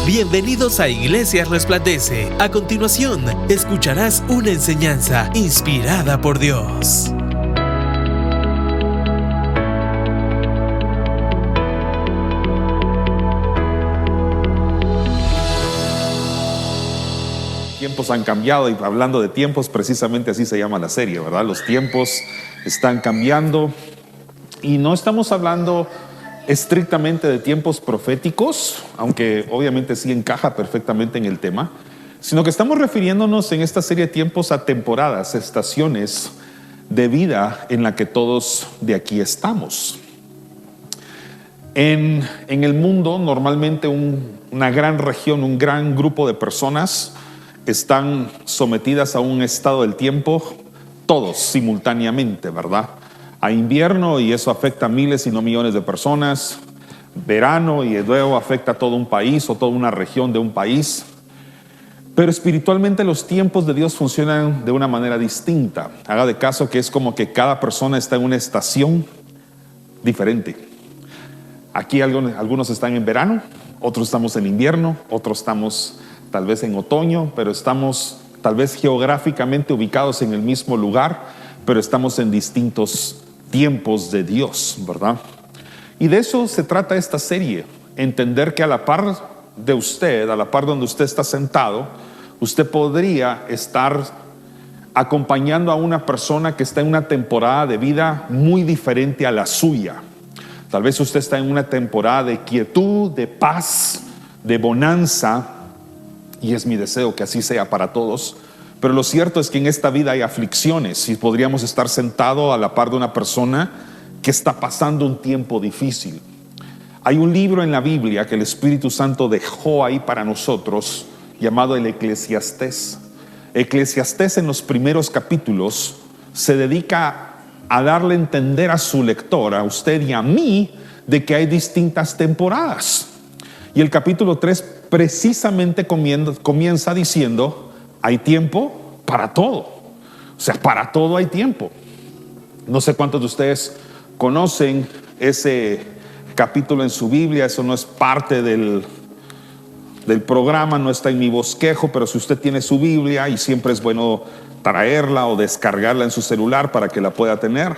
Bienvenidos a Iglesia Resplandece. A continuación, escucharás una enseñanza inspirada por Dios. Tiempos han cambiado, y hablando de tiempos, precisamente así se llama la serie, ¿verdad? Los tiempos están cambiando y no estamos hablando estrictamente de tiempos proféticos, aunque obviamente sí encaja perfectamente en el tema, sino que estamos refiriéndonos en esta serie de tiempos a temporadas, estaciones de vida en la que todos de aquí estamos. En el mundo, normalmente una gran región, un gran grupo de personas están sometidas a un estado del tiempo, todos simultáneamente, ¿verdad? Hay invierno y eso afecta a miles y no millones de personas, verano y luego afecta a todo un país o toda una región de un país. Pero espiritualmente los tiempos de Dios funcionan de una manera distinta. Haga de caso que es como que cada persona está en una estación diferente. Aquí algunos están en verano, otros estamos en invierno, otros estamos tal vez en otoño, pero estamos tal vez geográficamente ubicados en el mismo lugar, pero estamos en distintos tiempos de Dios, ¿verdad? Y de eso se trata esta serie, entender que a la par de usted, a la par donde usted está sentado, usted podría estar acompañando a una persona que está en una temporada de vida muy diferente a la suya. Tal vez usted está en una temporada de quietud, de paz, de bonanza, y es mi deseo que así sea para todos. Pero lo cierto es que en esta vida hay aflicciones y podríamos estar sentados a la par de una persona que está pasando un tiempo difícil. Hay un libro en la Biblia que el Espíritu Santo dejó ahí para nosotros llamado el Eclesiastés. Eclesiastés en los primeros capítulos se dedica a darle a entender a su lector, a usted y a mí, de que hay distintas temporadas. Y el capítulo 3 precisamente comienza diciendo: hay tiempo para todo. O sea, para todo hay tiempo. No sé cuántos de ustedes conocen ese capítulo en su Biblia. Eso no es parte del programa, no está en mi bosquejo, pero si usted tiene su Biblia, y siempre es bueno traerla o descargarla en su celular para que la pueda tener.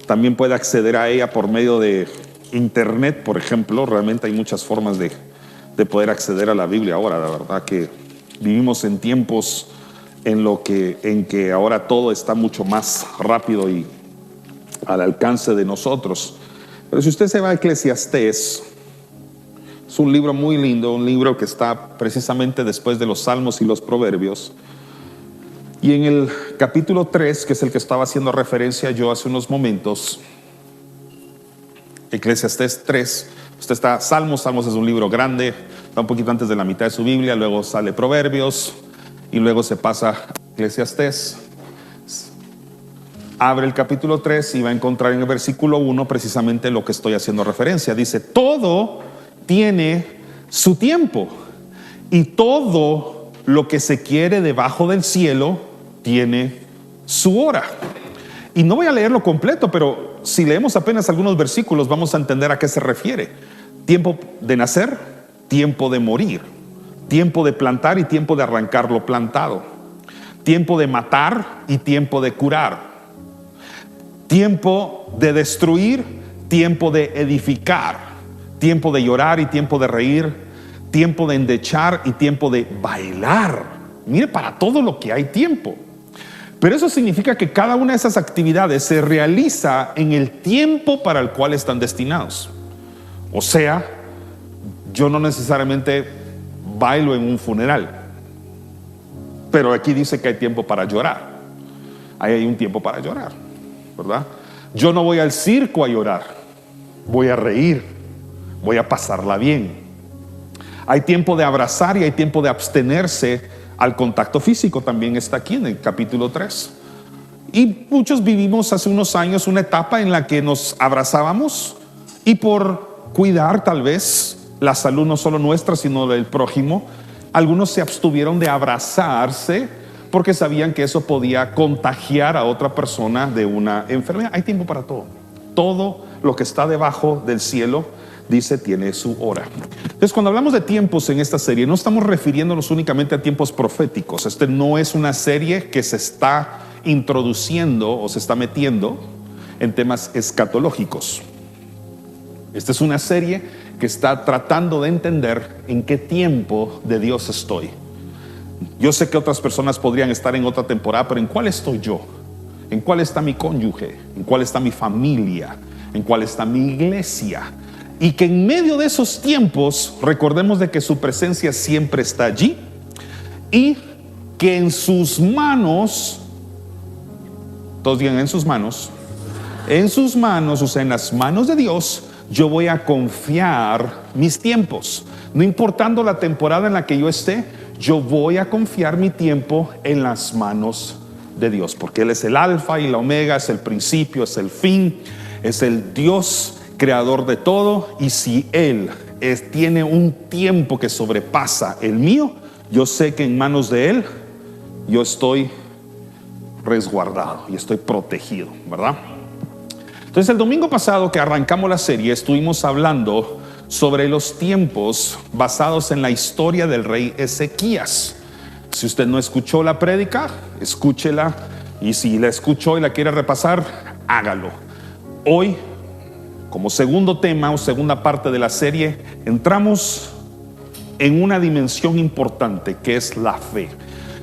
También puede acceder a ella por medio de internet, por ejemplo. Realmente hay muchas formas de poder acceder a la Biblia ahora. La verdad que vivimos en tiempos en que ahora todo está mucho más rápido y al alcance de nosotros. Pero si usted se va a Eclesiastés, es un libro muy lindo, un libro que está precisamente después de los Salmos y los Proverbios. Y en el capítulo 3, que es el que estaba haciendo referencia yo hace unos momentos, Eclesiastés 3, usted está Salmos es un libro grande, está un poquito antes de la mitad de su Biblia, luego sale Proverbios y luego se pasa a Eclesiastés. Abre el capítulo 3 y va a encontrar en el versículo 1 precisamente lo que estoy haciendo referencia. Dice: todo tiene su tiempo y todo lo que se quiere debajo del cielo tiene su hora. Y no voy a leerlo completo, pero si leemos apenas algunos versículos vamos a entender a qué se refiere. Tiempo de nacer, tiempo de morir, tiempo de plantar y tiempo de arrancar lo plantado, tiempo de matar y tiempo de curar, tiempo de destruir, tiempo de edificar, tiempo de llorar y tiempo de reír, tiempo de endechar y tiempo de bailar. Mire, para todo lo que hay tiempo. Pero eso significa que cada una de esas actividades se realiza en el tiempo para el cual están destinados. O sea, yo no necesariamente bailo en un funeral, pero aquí dice que hay tiempo para llorar. Ahí hay un tiempo para llorar, ¿verdad? Yo no voy al circo a llorar, voy a reír, voy a pasarla bien. Hay tiempo de abrazar y hay tiempo de abstenerse al contacto físico. También está aquí en el capítulo 3. Y muchos vivimos hace unos años una etapa en la que nos abrazábamos y por cuidar tal vez la salud no solo nuestra sino del prójimo, algunos se abstuvieron de abrazarse porque sabían que eso podía contagiar a otra persona de una enfermedad. Hay tiempo para todo. Todo lo que está debajo del cielo, dice, tiene su hora. Entonces, cuando hablamos de tiempos en esta serie, no estamos refiriéndonos únicamente a tiempos proféticos. Este no es una serie que se está introduciendo o se está metiendo en temas escatológicos. Esta es una serie que está tratando de entender en qué tiempo de Dios estoy. Yo sé que otras personas podrían estar en otra temporada, pero ¿en cuál estoy yo? ¿En cuál está mi cónyuge? ¿En cuál está mi familia? ¿En cuál está mi iglesia? Y que en medio de esos tiempos recordemos de que su presencia siempre está allí y que en sus manos, todos digan en sus manos, o sea, en las manos de Dios, yo voy a confiar mis tiempos. No importando la temporada en la que yo esté, yo voy a confiar mi tiempo en las manos de Dios, porque Él es el alfa y la omega, es el principio, es el fin, es el Dios creador de todo. Y si Él tiene un tiempo que sobrepasa el mío, yo sé que en manos de Él yo estoy resguardado y estoy protegido, ¿verdad? Entonces, el domingo pasado que arrancamos la serie, estuvimos hablando sobre los tiempos basados en la historia del rey Ezequías. Si usted no escuchó la prédica, escúchela, y si la escuchó y la quiere repasar, hágalo. Hoy, como segundo tema o segunda parte de la serie, entramos en una dimensión importante que es la fe.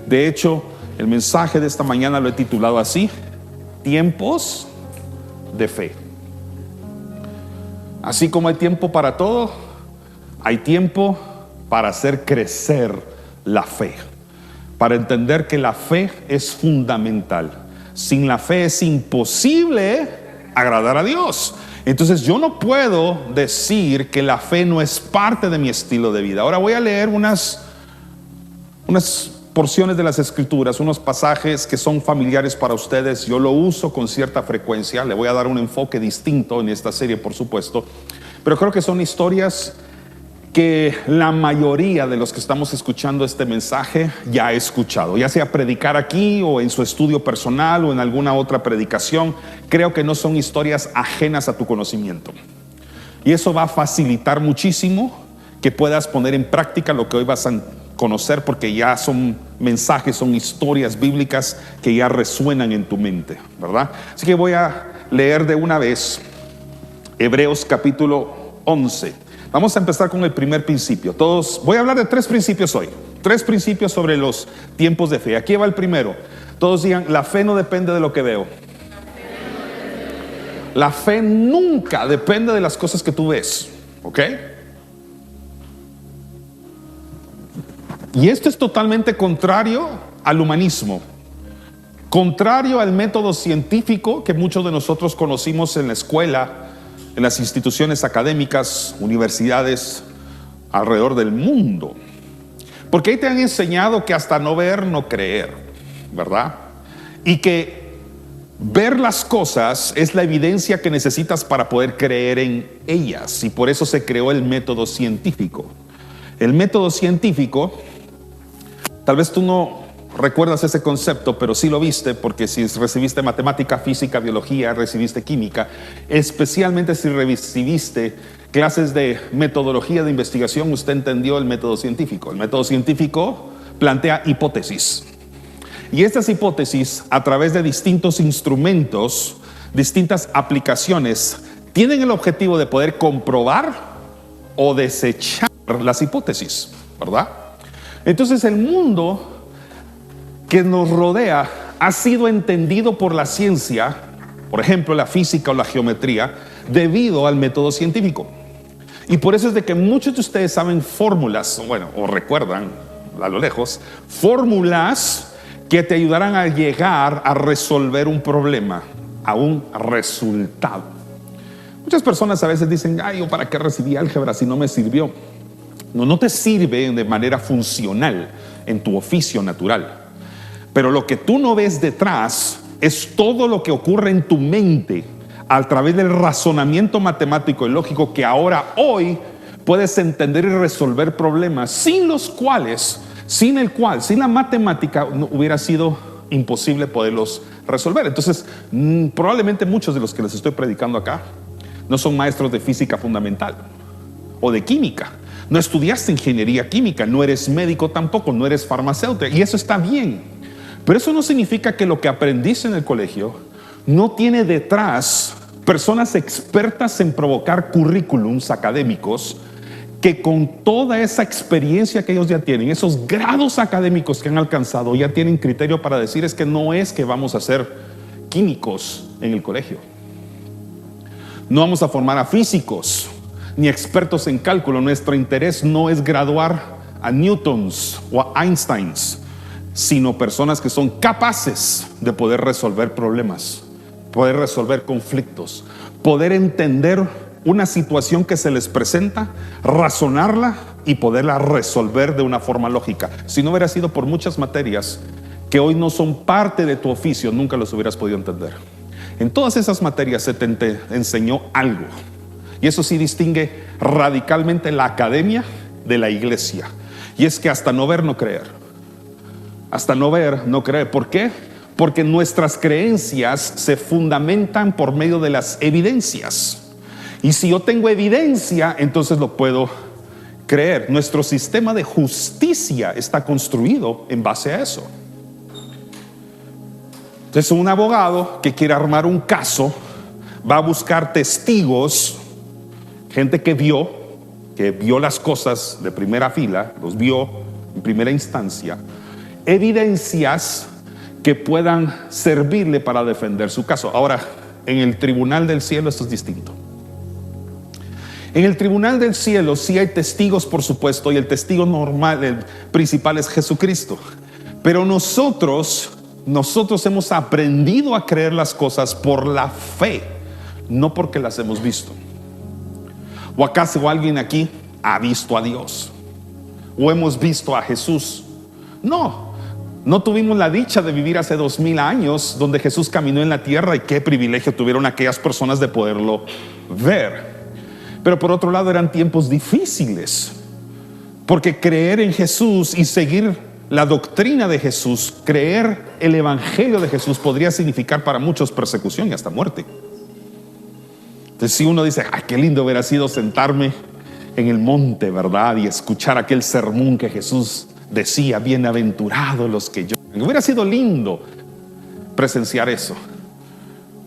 De hecho, el mensaje de esta mañana lo he titulado así: tiempos de fe. Así como hay tiempo para todo, hay tiempo para hacer crecer la fe, para entender que la fe es fundamental. Sin la fe es imposible agradar a Dios. Entonces yo no puedo decir que la fe no es parte de mi estilo de vida. Ahora voy a leer unas porciones de las escrituras, unos pasajes que son familiares para ustedes. Yo lo uso con cierta frecuencia. Le voy a dar un enfoque distinto en esta serie, por supuesto, pero creo que son historias que la mayoría de los que estamos escuchando este mensaje ya ha escuchado, ya sea predicar aquí o en su estudio personal o en alguna otra predicación. Creo que no son historias ajenas a tu conocimiento, y eso va a facilitar muchísimo que puedas poner en práctica lo que hoy vas a conocer, porque ya son mensajes, son historias bíblicas que ya resuenan en tu mente, ¿verdad? Así que voy a leer de una vez Hebreos capítulo 11. Vamos a empezar con el primer principio. Voy a hablar de 3 principios hoy, 3 principios sobre los tiempos de fe. Aquí va el primero. Todos digan: la fe no depende de lo que veo. La fe nunca depende de las cosas que tú ves, ¿ok? Y esto es totalmente contrario al humanismo, contrario al método científico que muchos de nosotros conocimos en la escuela, en las instituciones académicas, universidades alrededor del mundo. Porque ahí te han enseñado que hasta no ver, no creer, ¿verdad? Y que ver las cosas es la evidencia que necesitas para poder creer en ellas. Y por eso se creó el método científico. El método científico, tal vez tú no recuerdas ese concepto, pero sí lo viste, porque si recibiste matemática, física, biología, recibiste química, especialmente si recibiste clases de metodología de investigación, usted entendió el método científico. El método científico plantea hipótesis, y estas hipótesis, a través de distintos instrumentos, distintas aplicaciones, tienen el objetivo de poder comprobar o desechar las hipótesis, ¿verdad? Entonces el mundo que nos rodea ha sido entendido por la ciencia, por ejemplo la física o la geometría, debido al método científico. Y por eso es de que muchos de ustedes saben fórmulas, o recuerdan a lo lejos, fórmulas que te ayudarán a llegar a resolver un problema, a un resultado. Muchas personas a veces dicen: ay, ¿yo para qué recibí álgebra si no me sirvió? No te sirve de manera funcional en tu oficio natural. Pero lo que tú no ves detrás es todo lo que ocurre en tu mente a través del razonamiento matemático y lógico, que hoy puedes entender y resolver problemas sin la matemática hubiera sido imposible poderlos resolver. Entonces, probablemente muchos de los que les estoy predicando acá no son maestros de física fundamental o de química, No estudiaste ingeniería química, no eres médico tampoco, no eres farmacéutico, y eso está bien. Pero eso no significa que lo que aprendiste en el colegio no tiene detrás personas expertas en provocar currículums académicos que con toda esa experiencia que ellos ya tienen, esos grados académicos que han alcanzado, ya tienen criterio para decir: es que no es que vamos a ser químicos en el colegio, no vamos a formar a físicos ni expertos en cálculo. Nuestro interés no es graduar a Newtons o a Einsteins, sino personas que son capaces de poder resolver problemas, poder resolver conflictos, poder entender una situación que se les presenta, razonarla y poderla resolver de una forma lógica. Si no hubiera sido por muchas materias que hoy no son parte de tu oficio, nunca los hubieras podido entender. En todas esas materias se te enseñó algo, y eso sí distingue radicalmente la academia de la iglesia, y es que hasta no ver, no creer. Hasta no ver, no creer. ¿Por qué? Porque nuestras creencias se fundamentan por medio de las evidencias, y si yo tengo evidencia, entonces lo puedo creer. Nuestro sistema de justicia está construido en base a eso. Entonces, un abogado que quiere armar un caso va a buscar testigos, gente que vio las cosas de primera fila, los vio en primera instancia, evidencias que puedan servirle para defender su caso. Ahora, en el tribunal del cielo esto es distinto. En el tribunal del cielo sí hay testigos, por supuesto, y el testigo normal, el principal, es Jesucristo. Pero nosotros hemos aprendido a creer las cosas por la fe, no porque las hemos visto. ¿O acaso alguien aquí ha visto a Dios? ¿O hemos visto a Jesús? No tuvimos la dicha de vivir hace 2000 años donde Jesús caminó en la tierra, y qué privilegio tuvieron aquellas personas de poderlo ver. Pero por otro lado eran tiempos difíciles, porque creer en Jesús y seguir la doctrina de Jesús, creer el evangelio de Jesús, podría significar para muchos persecución y hasta muerte. Entonces, si uno dice: qué lindo hubiera sido sentarme en el monte, ¿verdad?, y escuchar aquel sermón que Jesús decía: bienaventurados los que lloran. Hubiera sido lindo presenciar eso.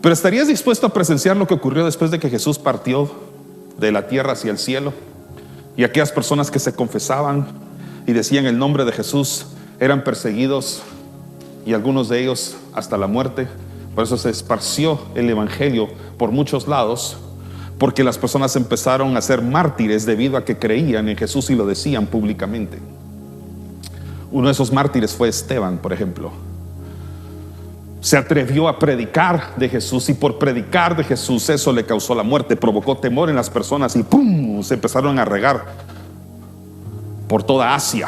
Pero ¿estarías dispuesto a presenciar lo que ocurrió después de que Jesús partió de la tierra hacia el cielo? Y aquellas personas que se confesaban y decían el nombre de Jesús eran perseguidos, y algunos de ellos hasta la muerte. Por eso se esparció el evangelio por muchos lados, porque las personas empezaron a ser mártires debido a que creían en Jesús y lo decían públicamente. Uno de esos mártires fue Esteban, por ejemplo. Se atrevió a predicar de Jesús, y por predicar de Jesús eso le causó la muerte, provocó temor en las personas, y ¡pum!, se empezaron a regar por toda Asia.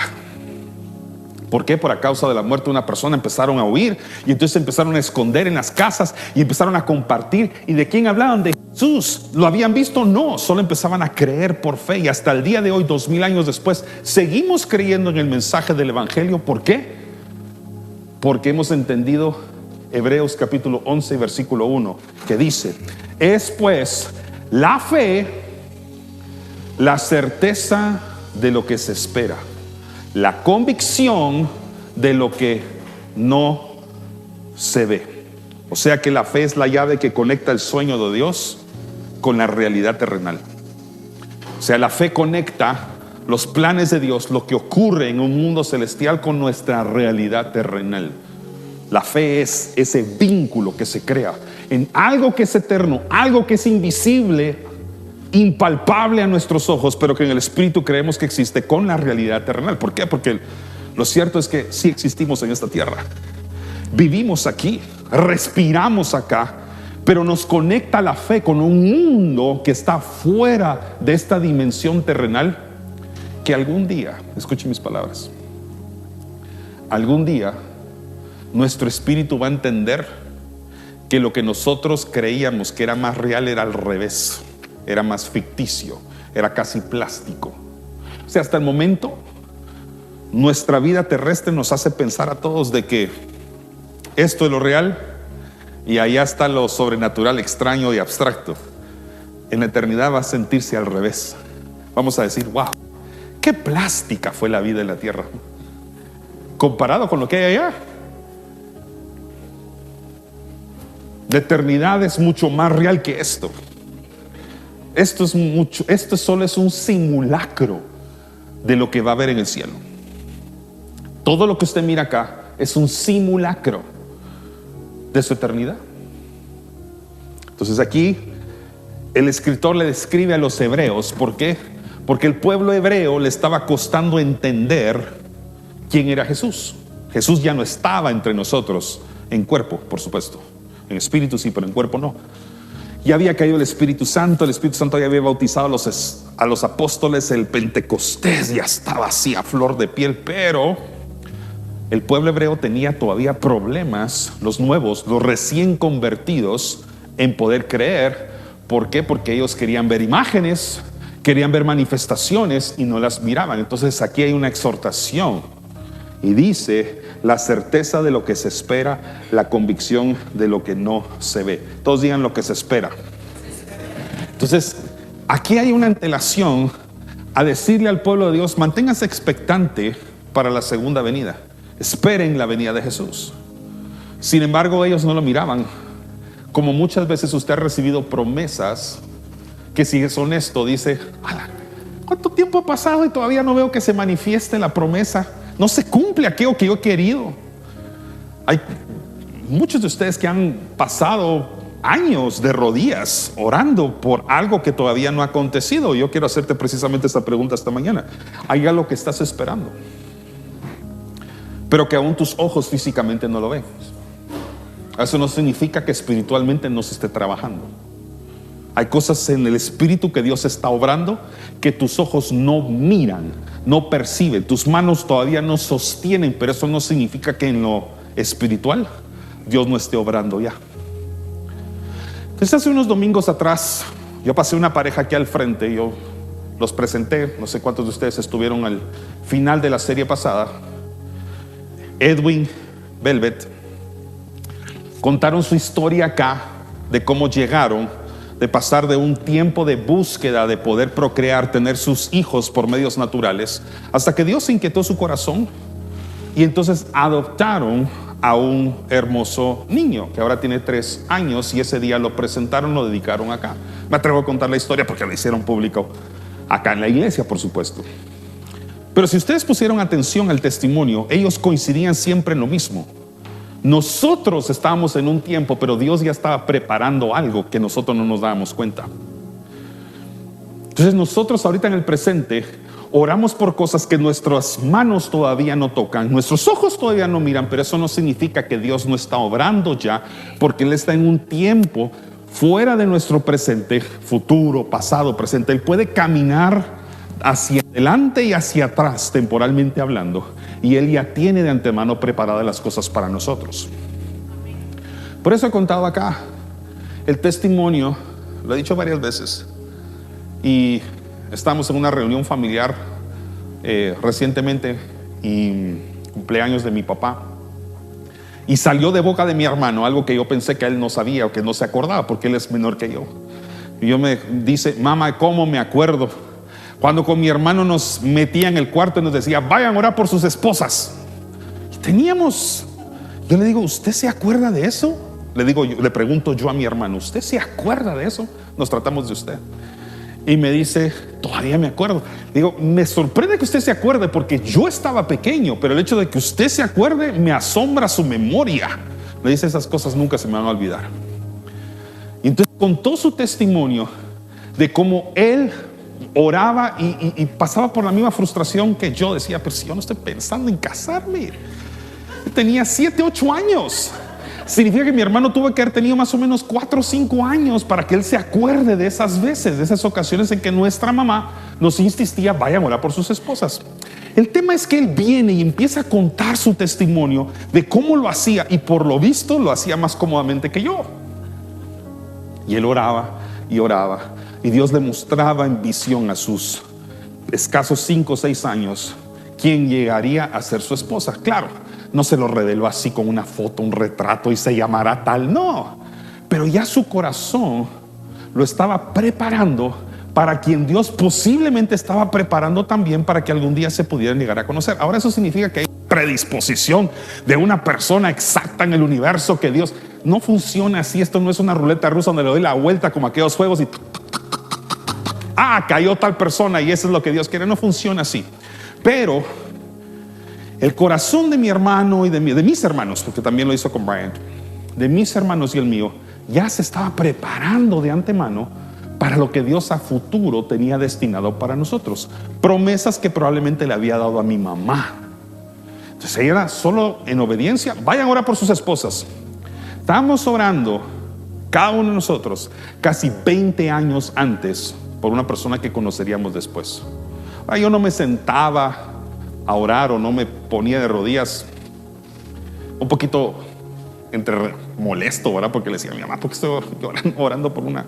¿Por qué? Por a causa de la muerte de una persona empezaron a huir, y entonces se empezaron a esconder en las casas y empezaron a compartir. ¿Y de quién hablaban? De Jesús. ¿Lo habían visto? No, solo empezaban a creer por fe, y hasta el día de hoy, 2000 años después, seguimos creyendo en el mensaje del evangelio. ¿Por qué? Porque hemos entendido Hebreos capítulo 11 versículo 1, que dice: es pues la fe la certeza de lo que se espera, la convicción de lo que no se ve. O sea que la fe es la llave que conecta el sueño de Dios con la realidad terrenal. O sea, la fe conecta los planes de Dios, lo que ocurre en un mundo celestial, con nuestra realidad terrenal. La fe es ese vínculo que se crea en algo que es eterno, algo que es invisible, impalpable a nuestros ojos, pero que en el espíritu creemos que existe, con la realidad terrenal. ¿Por qué? Porque lo cierto es que sí existimos en esta tierra, vivimos aquí, respiramos acá, pero nos conecta la fe con un mundo que está fuera de esta dimensión terrenal, que algún día, escuchen mis palabras, algún día nuestro espíritu va a entender que lo que nosotros creíamos que era más real era al revés, era más ficticio, era casi plástico. O sea, hasta el momento nuestra vida terrestre nos hace pensar a todos de que esto es lo real y allá está lo sobrenatural, extraño y abstracto. En la eternidad va a sentirse al revés. Vamos a decir: wow, Qué plástica fue la vida en la tierra comparado con lo que hay allá. La eternidad es mucho más real que esto. Esto solo es un simulacro de lo que va a haber en el cielo. Todo lo que usted mira acá es un simulacro de su eternidad. Entonces aquí el escritor le describe a los hebreos. ¿Por qué? Porque el pueblo hebreo le estaba costando entender quién era Jesús. Jesús ya no estaba entre nosotros en cuerpo, por supuesto. En espíritu sí, pero en cuerpo no. Ya había caído el Espíritu Santo ya había bautizado a los apóstoles, el Pentecostés ya estaba así a flor de piel, pero el pueblo hebreo tenía todavía problemas, los nuevos, los recién convertidos, en poder creer. ¿Por qué? Porque ellos querían ver imágenes, querían ver manifestaciones y no las miraban. Entonces aquí hay una exhortación y dice: la certeza de lo que se espera, la convicción de lo que no se ve. Todos digan: lo que se espera. Entonces aquí hay una antelación a decirle al pueblo de Dios: manténgase expectante para la segunda venida, esperen la venida de Jesús. Sin embargo, ellos no lo miraban. Como muchas veces usted ha recibido promesas que, si es honesto, dice: ¿cuánto tiempo ha pasado y todavía no veo que se manifieste la promesa? No se cumple aquello que yo he querido. Hay muchos de ustedes que han pasado años de rodillas orando por algo que todavía no ha acontecido. Yo quiero hacerte precisamente esta pregunta esta mañana. ¿Hay algo que estás esperando, pero que aún tus ojos físicamente no lo ven? Eso no significa que espiritualmente no se esté trabajando. Hay cosas en el espíritu que Dios está obrando que tus ojos no miran, no perciben, tus manos todavía no sostienen, pero eso no significa que en lo espiritual Dios no esté obrando ya. Entonces, hace unos domingos atrás yo pasé una pareja aquí al frente, yo los presenté, no sé cuántos de ustedes estuvieron al final de la serie pasada. Edwin, Velvet, contaron su historia acá de cómo llegaron, de pasar de un tiempo de búsqueda de poder procrear, tener sus hijos por medios naturales, hasta que Dios inquietó su corazón y entonces adoptaron a un hermoso niño que ahora tiene 3 años, y ese día lo presentaron, lo dedicaron acá. Me atrevo a contar la historia porque la hicieron público acá en la iglesia, por supuesto. Pero si ustedes pusieron atención al testimonio, ellos coincidían siempre en lo mismo. Nosotros estábamos en un tiempo, pero Dios ya estaba preparando algo que nosotros no nos dábamos cuenta. Entonces nosotros ahorita en el presente oramos por cosas que nuestras manos todavía no tocan, nuestros ojos todavía no miran, pero eso no significa que Dios no está obrando ya, porque Él está en un tiempo fuera de nuestro presente, futuro, pasado, presente. Él puede caminar hacia adelante y hacia atrás, temporalmente hablando, y Él ya tiene de antemano preparadas las cosas para nosotros. Por eso he contado acá el testimonio, lo he dicho varias veces, y estamos en una reunión familiar recientemente, y cumpleaños de mi papá, y salió de boca de mi hermano algo que yo pensé que él no sabía o que no se acordaba, porque él es menor que yo. Y yo me dice: mamá, ¿cómo me acuerdo cuando con mi hermano nos metía en el cuarto y nos decía: vayan a orar por sus esposas? Y yo le digo: ¿usted se acuerda de eso? Le pregunto yo a mi hermano: ¿usted se acuerda de eso? Nos tratamos de usted. Y me dice: todavía me acuerdo. Digo: me sorprende que usted se acuerde, porque yo estaba pequeño, pero el hecho de que usted se acuerde me asombra su memoria. Le dice: esas cosas nunca se me van a olvidar. Y entonces contó su testimonio de cómo él oraba y pasaba por la misma frustración que yo. Decía: pero si yo no estoy pensando en casarme. Tenía 7, 8 años. Significa que mi hermano tuvo que haber tenido más o menos 4 o 5 años para que él se acuerde de esas veces, de esas ocasiones en que nuestra mamá nos insistía: vayan a orar por sus esposas. El tema es que él viene y empieza a contar su testimonio de cómo lo hacía, y por lo visto lo hacía más cómodamente que yo. Y él oraba y oraba, y Dios le mostraba en visión a sus escasos 5 o 6 años quién llegaría a ser su esposa. Claro, no se lo reveló así con una foto, un retrato, y se llamará tal, no. Pero ya su corazón lo estaba preparando para quien Dios posiblemente estaba preparando también para que algún día se pudieran llegar a conocer. Ahora, eso significa que hay predisposición de una persona exacta en el universo que Dios... No funciona así. Esto no es una ruleta rusa donde le doy la vuelta como aquellos juegos y cayó tal persona y eso es lo que Dios quiere. No funciona así. Pero el corazón de mi hermano y de mis hermanos, porque también lo hizo con Brian, de mis hermanos y el mío, ya se estaba preparando de antemano para lo que Dios a futuro tenía destinado para nosotros. Promesas que probablemente le había dado a mi mamá. Entonces ella era solo en obediencia. Vayan a orar por sus esposas. Estábamos orando, cada uno de nosotros, casi 20 años antes, por una persona que conoceríamos después. Yo no me sentaba a orar o no me ponía de rodillas, un poquito entre molesto, ¿verdad? Porque le decía a mi mamá, ¿por qué estoy orando por una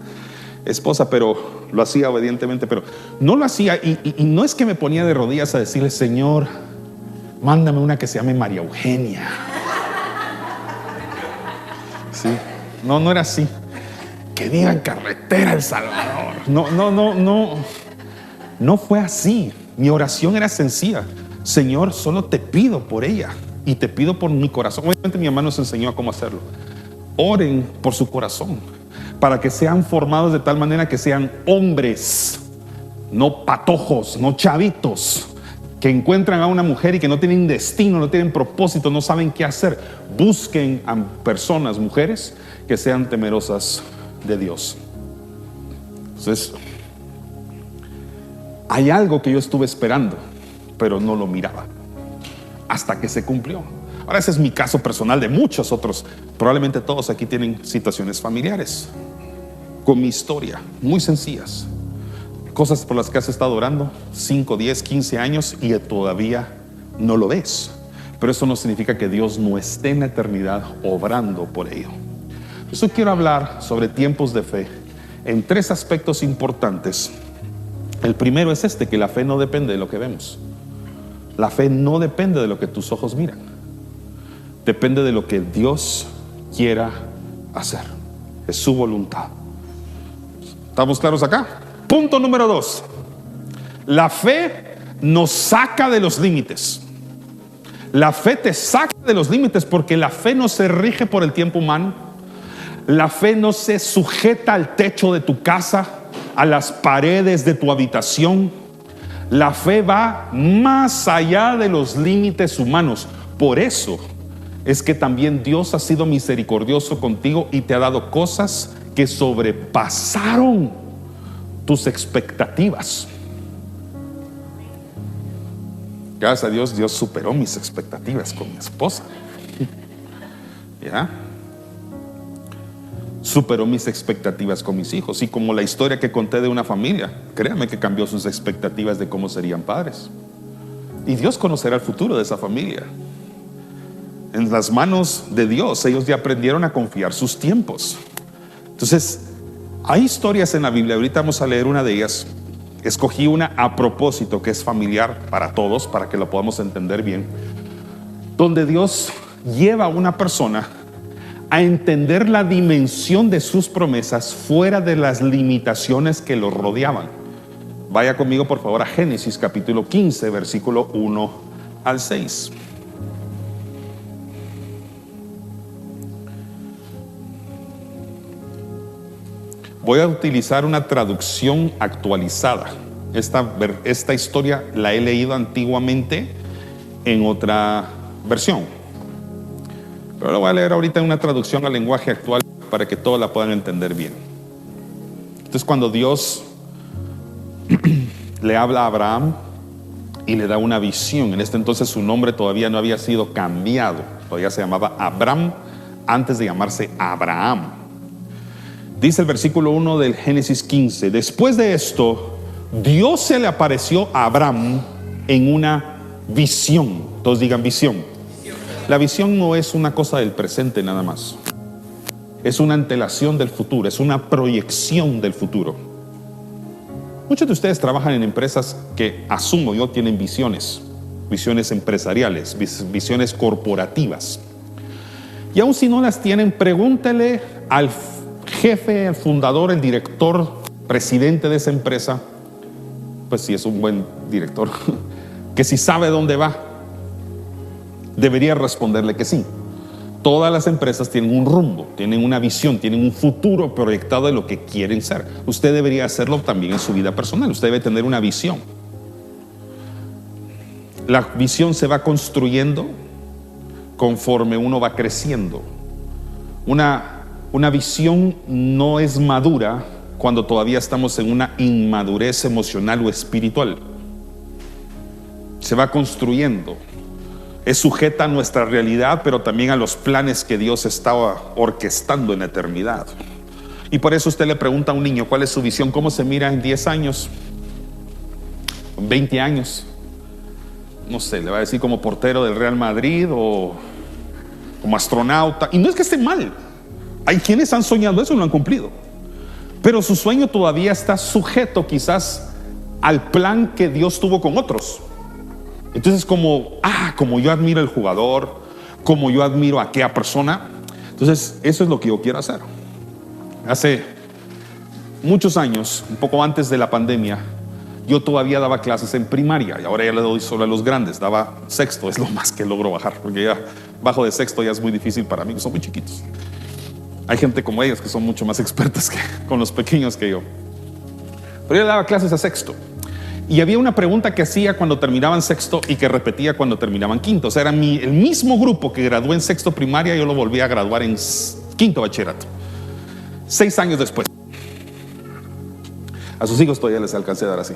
esposa? Pero lo hacía obedientemente, pero no lo hacía y no es que me ponía de rodillas a decirle, Señor, mándame una que se llame María Eugenia. Sí, no era así. Que digan Carretera El Salvador. No fue así. Mi oración era sencilla. Señor, solo te pido por ella y te pido por mi corazón. Obviamente mi mamá nos enseñó a cómo hacerlo. Oren por su corazón para que sean formados de tal manera que sean hombres, no patojos, no chavitos, que encuentran a una mujer y que no tienen destino, no tienen propósito, no saben qué hacer. Busquen a personas, mujeres, que sean temerosas de Dios. Entonces, hay algo que yo estuve esperando, pero no lo miraba hasta que se cumplió. Ahora, ese es mi caso personal, de muchos otros. Probablemente todos aquí tienen situaciones familiares con mi historia, muy sencillas. Cosas por las que has estado orando 5, 10, 15 años y todavía no lo ves. Pero eso no significa que Dios no esté en la eternidad obrando por ello. Yo quiero hablar sobre tiempos de fe en 3 aspectos importantes. El primero es que la fe no depende de lo que vemos. La fe no depende de lo que tus ojos miran. Depende de lo que Dios quiera hacer. Es su voluntad. ¿Estamos claros acá? Punto número 2. La fe nos saca de los límites. La fe te saca de los límites porque la fe no se rige por el tiempo humano. La fe no se sujeta al techo de tu casa, a las paredes de tu habitación. La fe va más allá de los límites humanos. Por eso es que también Dios ha sido misericordioso contigo y te ha dado cosas que sobrepasaron tus expectativas. Gracias a Dios, Dios superó mis expectativas con mi esposa. ¿Ya? Superó mis expectativas con mis hijos. Y como la historia que conté de una familia, créanme que cambió sus expectativas de cómo serían padres. Y Dios conocerá el futuro de esa familia. En las manos de Dios, ellos ya aprendieron a confiar sus tiempos. Entonces, hay historias en la Biblia, ahorita vamos a leer una de ellas. Escogí una a propósito que es familiar para todos, para que lo podamos entender bien, donde Dios lleva a una persona a entender la dimensión de sus promesas fuera de las limitaciones que los rodeaban. Vaya conmigo por favor a Génesis capítulo 15, versículo 1 al 6. Voy a utilizar una traducción actualizada. Esta historia la he leído antiguamente en otra versión, pero lo voy a leer ahorita en una traducción al lenguaje actual para que todos la puedan entender bien. Entonces, cuando Dios le habla a Abraham y le da una visión, en este entonces su nombre todavía no había sido cambiado, todavía se llamaba Abram antes de llamarse Abraham. Dice el versículo 1 del Génesis 15: después de esto, Dios se le apareció a Abraham en una visión. Todos digan visión. La visión no es una cosa del presente nada más. Es una antelación del futuro, es una proyección del futuro. Muchos de ustedes trabajan en empresas que, asumo yo, tienen visiones empresariales, visiones corporativas. Y aun si no las tienen, pregúntele al jefe, el fundador, el director presidente de esa empresa, pues sí es un buen director, que si sabe dónde va, debería responderle que sí. Todas las empresas tienen un rumbo, tienen una visión, tienen un futuro proyectado de lo que quieren ser. Usted debería hacerlo también en su vida personal. Usted debe tener una visión. La visión se va construyendo conforme uno va creciendo. Una visión no es madura cuando todavía estamos en una inmadurez emocional o espiritual. Se va construyendo. Es sujeta a nuestra realidad, pero también a los planes que Dios estaba orquestando en la eternidad. Y por eso usted le pregunta a un niño, ¿cuál es su visión? ¿Cómo se mira en 10 años? 20 años. No sé, le va a decir como portero del Real Madrid o como astronauta. Y no es que esté mal. Hay quienes han soñado eso y lo han cumplido. Pero su sueño todavía está sujeto quizás al plan que Dios tuvo con otros. Entonces como yo admiro al jugador, como yo admiro a aquella persona, entonces eso es lo que yo quiero hacer. Hace muchos años, un poco antes de la pandemia, yo todavía daba clases en primaria y ahora ya le doy solo a los grandes. Daba sexto, es lo más que logro bajar, porque ya bajo de sexto ya es muy difícil para mí, son muy chiquitos. Hay gente como ellos que son mucho más expertas que con los pequeños que yo. Pero yo daba clases a sexto. Y había una pregunta que hacía cuando terminaban sexto y que repetía cuando terminaban quinto. O sea, era el mismo grupo que gradué en sexto primaria, yo lo volví a graduar en quinto bachillerato. 6 años después. A sus hijos todavía les alcancé a dar así.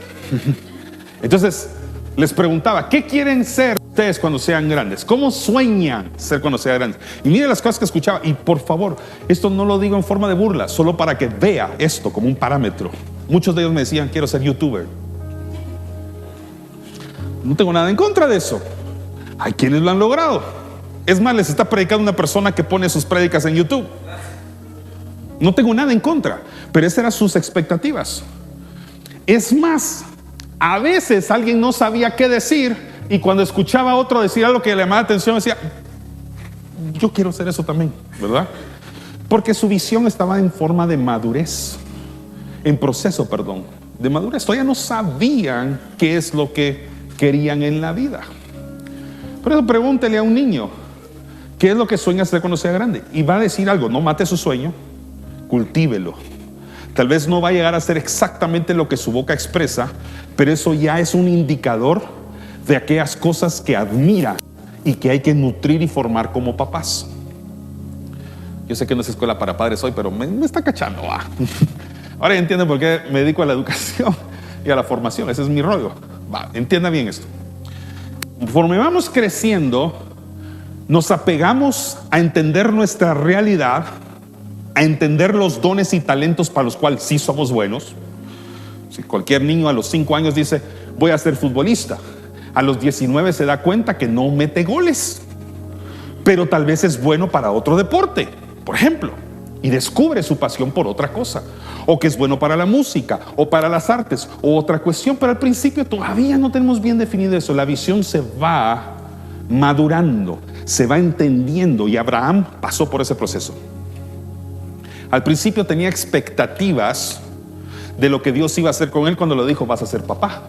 Entonces, les preguntaba, ¿qué quieren ser ustedes cuando sean grandes? ¿Cómo sueñan ser cuando sean grandes? Y mire las cosas que escuchaba. Y por favor, esto no lo digo en forma de burla, solo para que vea esto como un parámetro. Muchos de ellos me decían, quiero ser youtuber. No tengo nada en contra de eso. Hay quienes lo han logrado. Es más, les está predicando una persona que pone sus prédicas en YouTube. No tengo nada en contra, pero esas eran sus expectativas. Es más, a veces alguien no sabía qué decir y cuando escuchaba a otro decir algo que le llamaba la atención decía, yo quiero hacer eso también, ¿verdad? Porque su visión estaba en forma de madurez, en proceso, de madurez. Todavía no sabían qué es lo que querían en la vida. Por eso pregúntele a un niño, ¿qué es lo que sueña hacer cuando sea grande? Y va a decir algo, no mate su sueño, cultívelo. Tal vez no va a llegar a ser exactamente lo que su boca expresa, pero eso ya es un indicador de aquellas cosas que admira y que hay que nutrir y formar como papás. Yo sé que no es escuela para padres hoy, pero me está cachando. Ahora ya entienden por qué me dedico a la educación y a la formación. Ese es mi rollo. Entienda bien esto. Conforme vamos creciendo, nos apegamos a entender nuestra realidad, a entender los dones y talentos para los cuales sí somos buenos. Si cualquier niño a los 5 años dice, voy a ser futbolista, a los 19 se da cuenta que no mete goles, pero tal vez es bueno para otro deporte, por ejemplo, y descubre su pasión por otra cosa, o que es bueno para la música, o para las artes, o otra cuestión, pero al principio todavía no tenemos bien definido eso. La visión se va madurando, se va entendiendo, y Abraham pasó por ese proceso. Al principio tenía expectativas de lo que Dios iba a hacer con él cuando le dijo, vas a ser papá.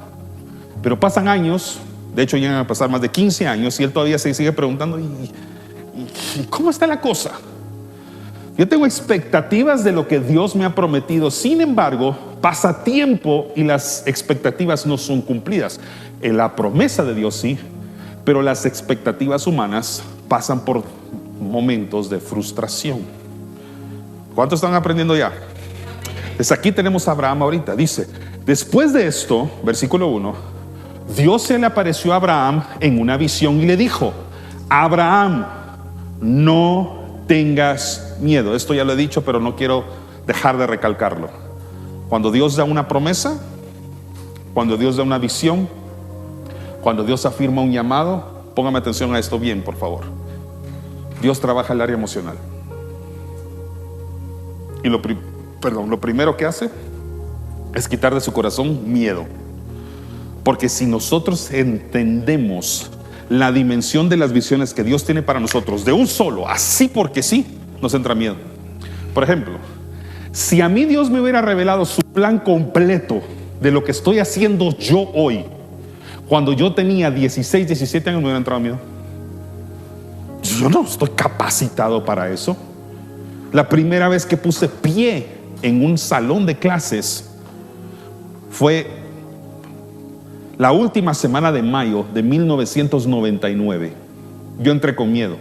Pero pasan años, de hecho llegan a pasar más de 15 años, y él todavía se sigue preguntando, ¿y cómo está la cosa? Yo tengo expectativas de lo que Dios me ha prometido. Sin embargo, pasa tiempo y las expectativas no son cumplidas. La promesa de Dios sí, pero las expectativas humanas pasan por momentos de frustración. ¿Cuántos están aprendiendo ya? Pues aquí tenemos a Abraham ahorita. Dice, después de esto, versículo 1, Dios se le apareció a Abraham en una visión y le dijo, Abraham, no tengas miedo. Esto ya lo he dicho, pero no quiero dejar de recalcarlo. Cuando Dios da una promesa, cuando Dios da una visión, cuando Dios afirma un llamado, póngame atención a esto bien, por favor. Dios trabaja el área emocional. Y lo primero que hace es quitar de su corazón miedo. Porque si nosotros entendemos la dimensión de las visiones que Dios tiene para nosotros de un solo, así porque sí, nos entra miedo. Por ejemplo, si a mí Dios me hubiera revelado su plan completo de lo que estoy haciendo yo hoy, cuando yo tenía 16, 17 años, me hubiera entrado miedo. Yo no estoy capacitado para eso. La primera vez que puse pie en un salón de clases fue la última semana de mayo de 1999. Yo entré con miedo.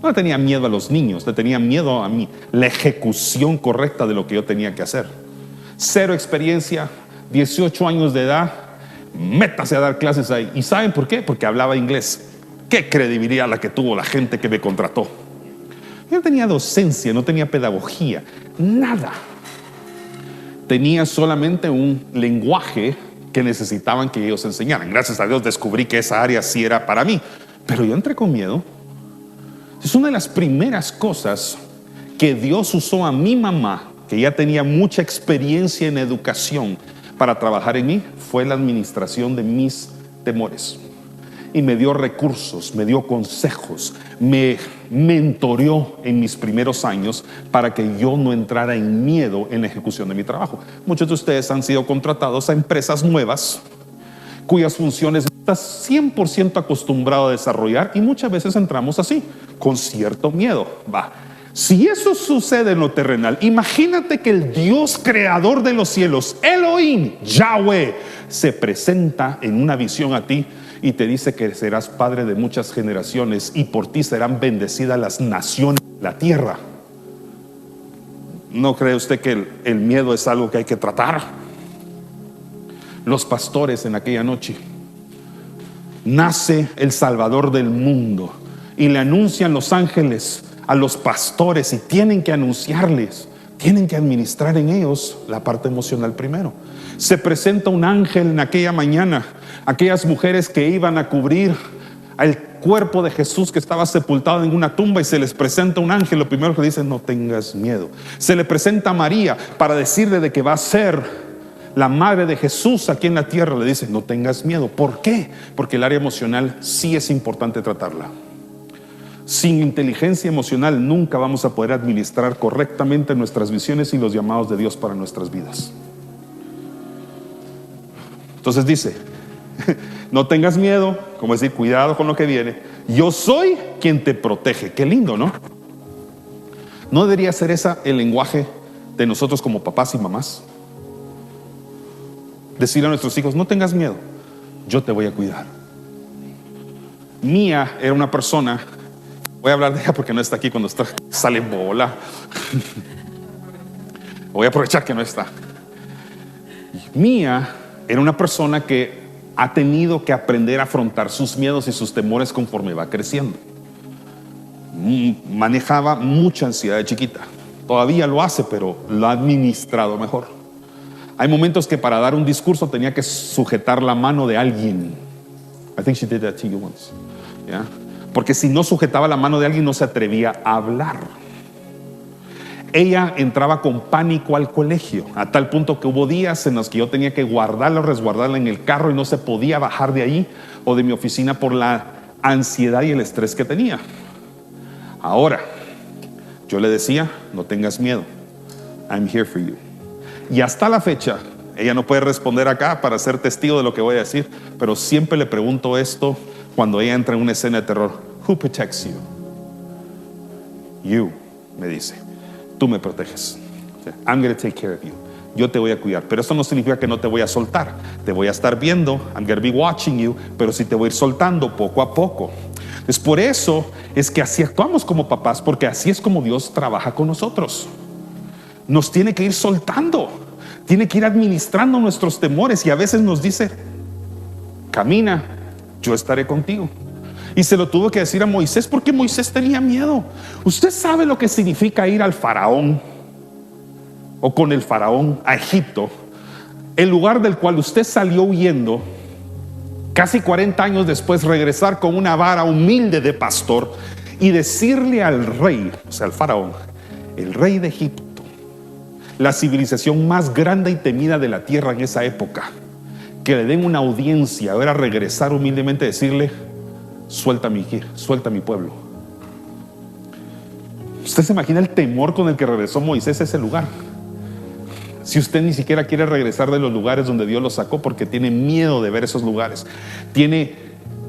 No le tenía miedo a los niños, le tenía miedo a mí, la ejecución correcta de lo que yo tenía que hacer. Cero experiencia, 18 años de edad, métase a dar clases ahí. ¿Y saben por qué? Porque hablaba inglés. ¿Qué credibilidad la que tuvo la gente que me contrató? Yo no tenía docencia, no tenía pedagogía, nada. Tenía solamente un lenguaje que necesitaban que ellos enseñaran. Gracias a Dios descubrí que esa área sí era para mí, pero yo entré con miedo. Es una de las primeras cosas que Dios usó a mi mamá, que ya tenía mucha experiencia en educación, para trabajar en mí, fue la administración de mis temores. Y me dio recursos, me dio consejos, me mentoreó en mis primeros años para que yo no entrara en miedo en la ejecución de mi trabajo. Muchos de ustedes han sido contratados a empresas nuevas cuyas funciones no estás 100% acostumbrado a desarrollar, y muchas veces entramos así, con cierto miedo. Si eso sucede en lo terrenal, imagínate que el Dios creador de los cielos, Elohim, Yahweh, se presenta en una visión a ti y te dice que serás padre de muchas generaciones y por ti serán bendecidas las naciones de la tierra. ¿No cree usted que el miedo es algo que hay que tratar? Los pastores en aquella noche, nace el Salvador del mundo y le anuncian los ángeles a los pastores, y tienen que anunciarles, tienen que administrar en ellos la parte emocional primero. Se presenta un ángel en aquella mañana. Aquellas mujeres que iban a cubrir al cuerpo de Jesús que estaba sepultado en una tumba, y se les presenta un ángel, lo primero que dice: no tengas miedo. Se le presenta a María para decirle de que va a ser la madre de Jesús aquí en la tierra. Le dice: no tengas miedo. ¿Por qué? Porque el área emocional sí es importante tratarla. Sin inteligencia emocional nunca vamos a poder administrar correctamente nuestras visiones y los llamados de Dios para nuestras vidas. Entonces dice: no tengas miedo, como decir, cuidado con lo que viene. Yo soy quien te protege. Qué lindo, ¿no? ¿No debería ser ese el lenguaje de nosotros como papás y mamás? Decirle a nuestros hijos: no tengas miedo, yo te voy a cuidar. Mía era una persona, voy a hablar de ella porque no está aquí cuando sale bola. Voy a aprovechar que no está. Mía era una persona que ha tenido que aprender a afrontar sus miedos y sus temores conforme va creciendo. Manejaba mucha ansiedad de chiquita. Todavía lo hace, pero lo ha administrado mejor. Hay momentos que para dar un discurso tenía que sujetar la mano de alguien. I think she did that to you once. Yeah. Porque si no sujetaba la mano de alguien, no se atrevía a hablar. Ella entraba con pánico al colegio, a tal punto que hubo días en los que yo tenía que guardarla o resguardarla en el carro y no se podía bajar de ahí o de mi oficina por la ansiedad y el estrés que tenía. Ahora, yo le decía: no tengas miedo, I'm here for you. Y hasta la fecha, ella no puede responder acá para ser testigo de lo que voy a decir, pero siempre le pregunto esto cuando ella entra en una escena de terror: who protects you? You, me dice. Tú me proteges. I'm going to take care of you. Yo te voy a cuidar. Pero eso no significa que no te voy a soltar. Te voy a estar viendo. I'm going to be watching you. Pero sí te voy a ir soltando poco a poco. Es por eso es que así actuamos como papás, porque así es como Dios trabaja con nosotros. Nos tiene que ir soltando. Tiene que ir administrando nuestros temores. Y a veces nos dice: camina, yo estaré contigo. Y se lo tuvo que decir a Moisés porque Moisés tenía miedo. Usted sabe lo que significa ir al faraón, o con el faraón, a Egipto, el lugar del cual usted salió huyendo. Casi 40 años después, regresar con una vara humilde de pastor y decirle al rey, o sea, al faraón, el rey de Egipto, la civilización más grande y temida de la tierra en esa época, que le den una audiencia. Era regresar humildemente y decirle: suelta mi pueblo. ¿Usted se imagina el temor con el que regresó Moisés a ese lugar? Si usted ni siquiera quiere regresar de los lugares donde Dios lo sacó porque tiene miedo de ver esos lugares, tiene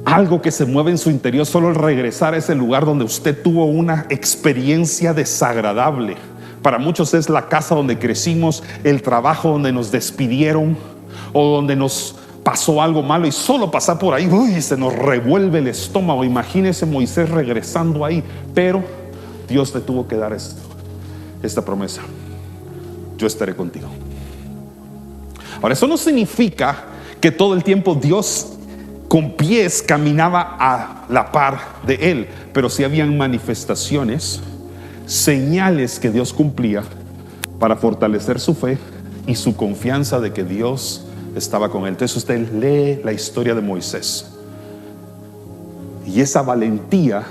algo que se mueve en su interior, solo el regresar a ese lugar donde usted tuvo una experiencia desagradable. Para muchos es la casa donde crecimos, el trabajo donde nos despidieron o donde nos pasó algo malo, y solo pasar por ahí, se nos revuelve el estómago. Imagínese Moisés regresando ahí, pero Dios le tuvo que dar esta promesa: yo estaré contigo. Ahora, eso no significa que todo el tiempo Dios con pies caminaba a la par de él, pero sí habían manifestaciones, señales que Dios cumplía para fortalecer su fe y su confianza de que Dios estaba con él. Entonces usted lee la historia de Moisés y esa valentía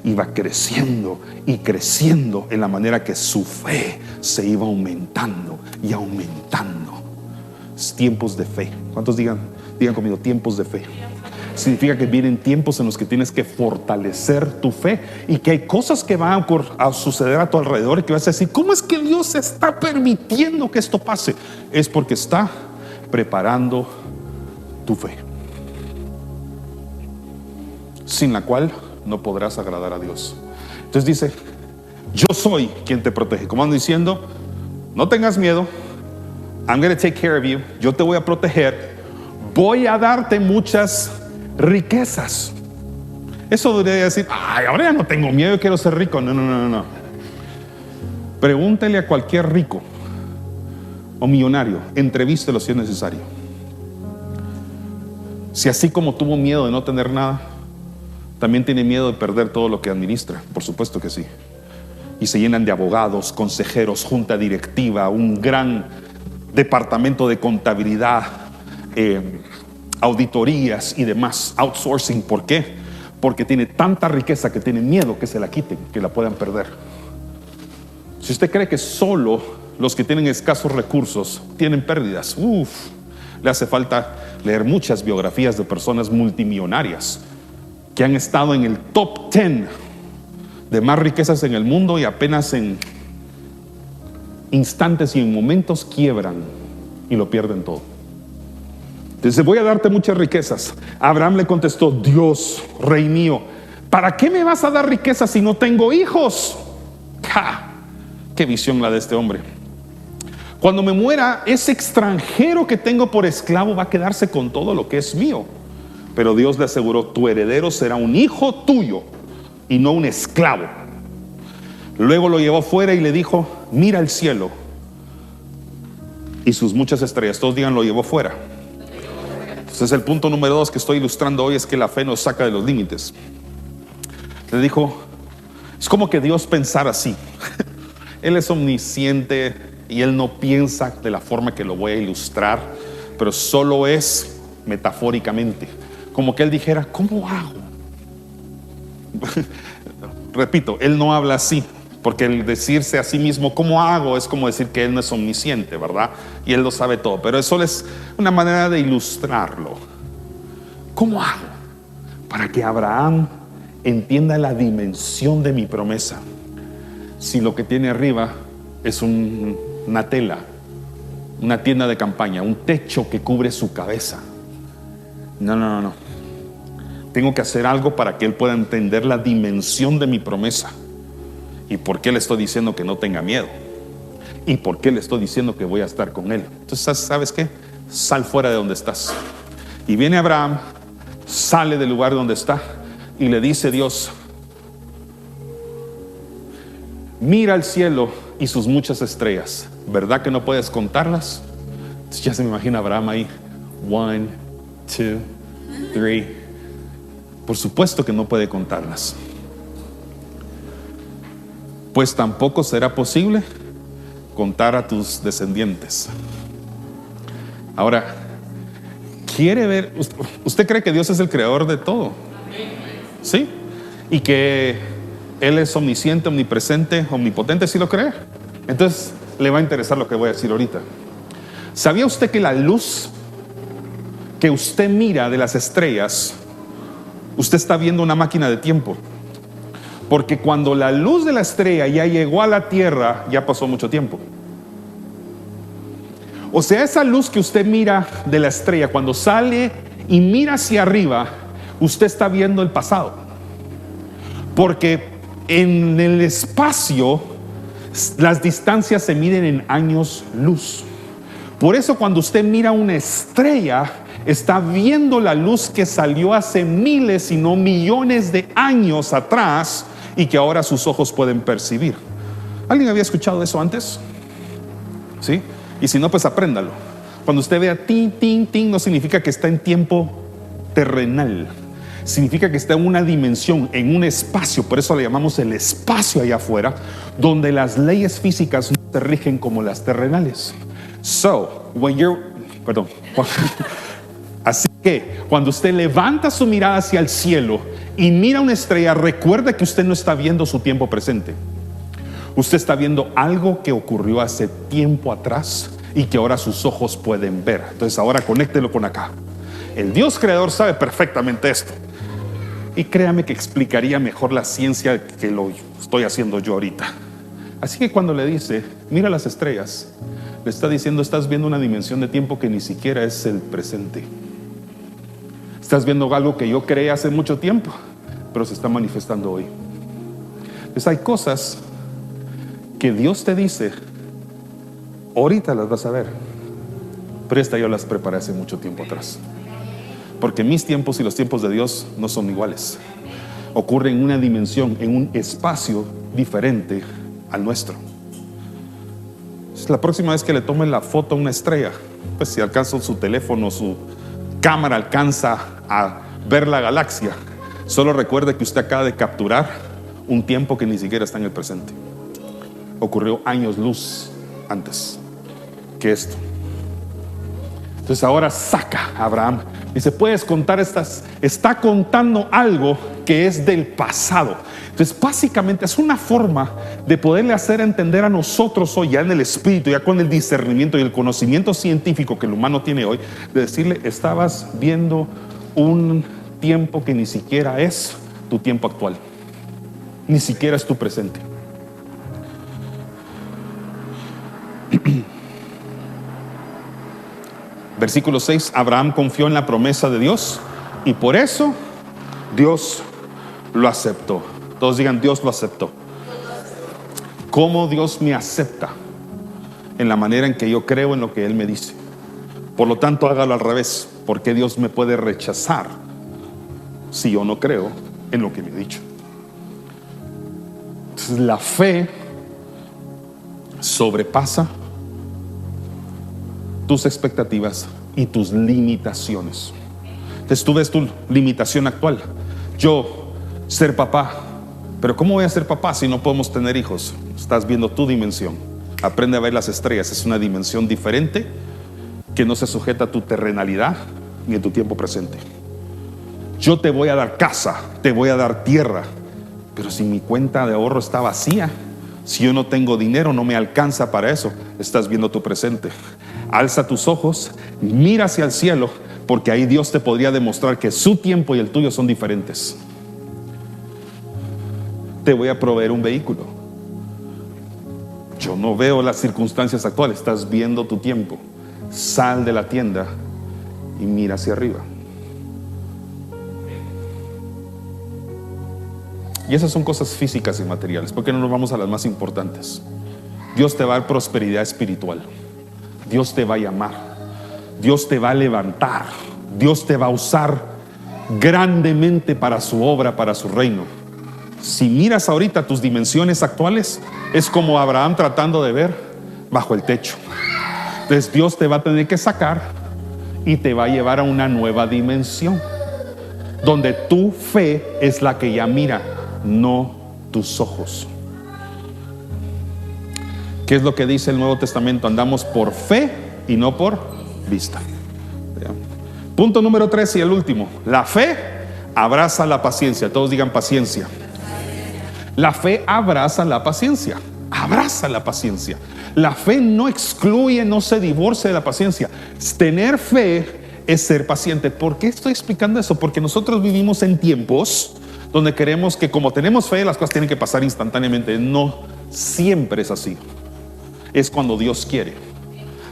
iba creciendo y creciendo en la manera que su fe se iba aumentando y aumentando. Tiempos de fe. ¿Cuántos digan conmigo tiempos de fe? Significa que vienen tiempos en los que tienes que fortalecer tu fe y que hay cosas que van a suceder a tu alrededor y que vas a decir: ¿cómo es que Dios está permitiendo que esto pase? Es porque está preparando tu fe, sin la cual no podrás agradar a Dios. Entonces dice: yo soy quien te protege. Como ando diciendo, no tengas miedo, I'm going to take care of you. Yo te voy a proteger, voy a darte muchas riquezas. Eso debería decir: ay, ahora ya no tengo miedo, yo quiero ser rico. No. Pregúntele a cualquier rico o millonario, entrevístelo si es necesario, si así como tuvo miedo de no tener nada, también tiene miedo de perder todo lo que administra. Por supuesto que sí. Y se llenan de abogados, consejeros, junta directiva, un gran departamento de contabilidad, auditorías y demás, outsourcing. ¿Por qué? Porque tiene tanta riqueza que tiene miedo que se la quiten, que la puedan perder. Si usted cree que solo los que tienen escasos recursos tienen pérdidas, le hace falta leer muchas biografías de personas multimillonarias que han estado en el top 10 de más riquezas en el mundo y apenas en instantes y en momentos quiebran y lo pierden todo. Entonces: voy a darte muchas riquezas. Abraham le contestó: Dios, rey mío, ¿para qué me vas a dar riquezas si no tengo hijos? Qué visión la de este hombre. Cuando me muera, ese extranjero que tengo por esclavo va a quedarse con todo lo que es mío. Pero Dios le aseguró: tu heredero será un hijo tuyo y no un esclavo. Luego lo llevó fuera y le dijo: mira el cielo y sus muchas estrellas. Todos digan: lo llevó fuera. Entonces el punto número 2 que estoy ilustrando hoy es que la fe nos saca de los límites. Le dijo: es como que Dios pensara así. Él es omnisciente y Él no piensa de la forma que lo voy a ilustrar, pero solo es metafóricamente. Como que Él dijera: ¿cómo hago? Repito, Él no habla así, porque el decirse a sí mismo ¿cómo hago? Es como decir que Él no es omnisciente, ¿verdad? Y Él lo sabe todo, pero eso es una manera de ilustrarlo. ¿Cómo hago para que Abraham entienda la dimensión de mi promesa? Si lo que tiene arriba es una tela, una tienda de campaña, un techo que cubre su cabeza. No. Tengo que hacer algo para que él pueda entender la dimensión de mi promesa. ¿Y por qué le estoy diciendo que no tenga miedo? ¿Y por qué le estoy diciendo que voy a estar con él? Entonces, ¿sabes qué? Sal fuera de donde estás. Y viene Abraham, sale del lugar donde está y le dice Dios: mira al cielo y sus muchas estrellas, ¿verdad que no puedes contarlas? Entonces ya se me imagina Abraham ahí: 1, 2, 3. Por supuesto que no puede contarlas. Pues tampoco será posible contar a tus descendientes. Ahora, ¿quiere ver? ¿Usted cree que Dios es el creador de todo? ¿Sí? Y que Él es omnisciente, omnipresente, omnipotente. ¿Sí lo cree? Entonces le va a interesar lo que voy a decir ahorita. ¿Sabía usted que la luz que usted mira de las estrellas, usted está viendo una máquina de tiempo? Porque cuando la luz de la estrella ya llegó a la Tierra, ya pasó mucho tiempo. O sea, esa luz que usted mira de la estrella, cuando sale y mira hacia arriba, usted está viendo el pasado. Porque en el espacio las distancias se miden en años luz. Por eso cuando usted mira una estrella, está viendo la luz que salió hace miles, si no millones de años atrás y que ahora sus ojos pueden percibir. ¿Alguien había escuchado eso antes? ¿Sí? Y si no, pues apréndalo. Cuando usted vea tin, tin, tin, no significa que está en tiempo terrenal. Significa que está en una dimensión, en un espacio. Por eso le llamamos el espacio allá afuera, donde las leyes físicas no se rigen como las terrenales. Así que cuando usted levanta su mirada hacia el cielo y mira una estrella, recuerde que usted no está viendo su tiempo presente. Usted está viendo algo que ocurrió hace tiempo atrás y que ahora sus ojos pueden ver. Entonces ahora conéctelo con acá. El Dios creador sabe perfectamente esto. Y créame que explicaría mejor la ciencia que lo estoy haciendo yo ahorita. Así que cuando le dice, mira las estrellas, le está diciendo, estás viendo una dimensión de tiempo que ni siquiera es el presente. Estás viendo algo que yo creé hace mucho tiempo, pero se está manifestando hoy. Entonces hay cosas que Dios te dice, ahorita las vas a ver, pero esta yo las preparé hace mucho tiempo atrás. Porque mis tiempos y los tiempos de Dios no son iguales. Ocurren en una dimensión, en un espacio diferente al nuestro. La próxima vez que le tomen la foto a una estrella, pues si alcanza su teléfono, su cámara alcanza a ver la galaxia, solo recuerde que usted acaba de capturar un tiempo que ni siquiera está en el presente. Ocurrió años luz antes que esto. Entonces ahora saca a Abraham. Dice, puedes contar está contando algo que es del pasado. Entonces básicamente es una forma de poderle hacer entender a nosotros hoy, ya en el espíritu, ya con el discernimiento y el conocimiento científico que el humano tiene hoy, de decirle, estabas viendo un tiempo que ni siquiera es tu tiempo actual, ni siquiera es tu presente. Versículo 6, Abraham confió en la promesa de Dios y por eso Dios lo aceptó. Todos digan, Dios lo aceptó. ¿Cómo Dios me acepta? En la manera en que yo creo en lo que Él me dice. Por lo tanto, hágalo al revés. ¿Por qué Dios me puede rechazar si yo no creo en lo que me ha dicho? Entonces, la fe sobrepasa tus expectativas y tus limitaciones. Entonces tú ves tu limitación actual. Yo, ser papá. Pero ¿cómo voy a ser papá si no podemos tener hijos? Estás viendo tu dimensión. Aprende a ver las estrellas. Es una dimensión diferente que no se sujeta a tu terrenalidad ni a tu tiempo presente. Yo te voy a dar casa, te voy a dar tierra, pero si mi cuenta de ahorro está vacía, si yo no tengo dinero, no me alcanza para eso. Estás viendo tu presente. Alza tus ojos, mira hacia el cielo, porque ahí Dios te podría demostrar que su tiempo y el tuyo son diferentes. Te voy a proveer un vehículo. Yo no veo las circunstancias actuales, estás viendo tu tiempo. Sal de la tienda y mira hacia arriba. Y esas son cosas físicas y materiales. ¿Por qué no nos vamos a las más importantes? Dios te va a dar prosperidad espiritual. Dios te va a llamar. Dios te va a levantar. Dios te va a usar grandemente para su obra, para su reino. Si miras ahorita tus dimensiones actuales, es como Abraham tratando de ver bajo el techo. Entonces Dios te va a tener que sacar y te va a llevar a una nueva dimensión, donde tu fe es la que ya mira, no tus ojos. ¿Qué es lo que dice el Nuevo Testamento? Andamos por fe y no por vista. Punto número 3 y el último. La fe abraza la paciencia. Todos digan paciencia. La fe abraza la paciencia. Abraza la paciencia. La fe no excluye, no se divorcia de la paciencia. Tener fe es ser paciente. ¿Por qué estoy explicando eso? Porque nosotros vivimos en tiempos donde queremos que, como tenemos fe, las cosas tienen que pasar instantáneamente. No siempre es así. Es cuando Dios quiere.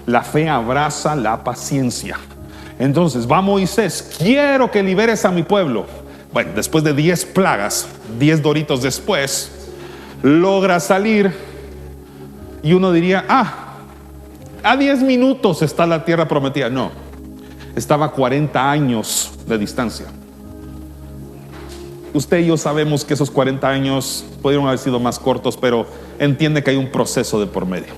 La fe abraza la paciencia. Entonces va Moisés, quiero que liberes a mi pueblo. Bueno, después de 10 plagas, 10 doritos después, logra salir. Y uno diría, a 10 minutos está la tierra prometida. No, estaba a 40 años de distancia. Usted y yo sabemos que esos 40 años pudieron haber sido más cortos, pero entiende que hay un proceso de por medio.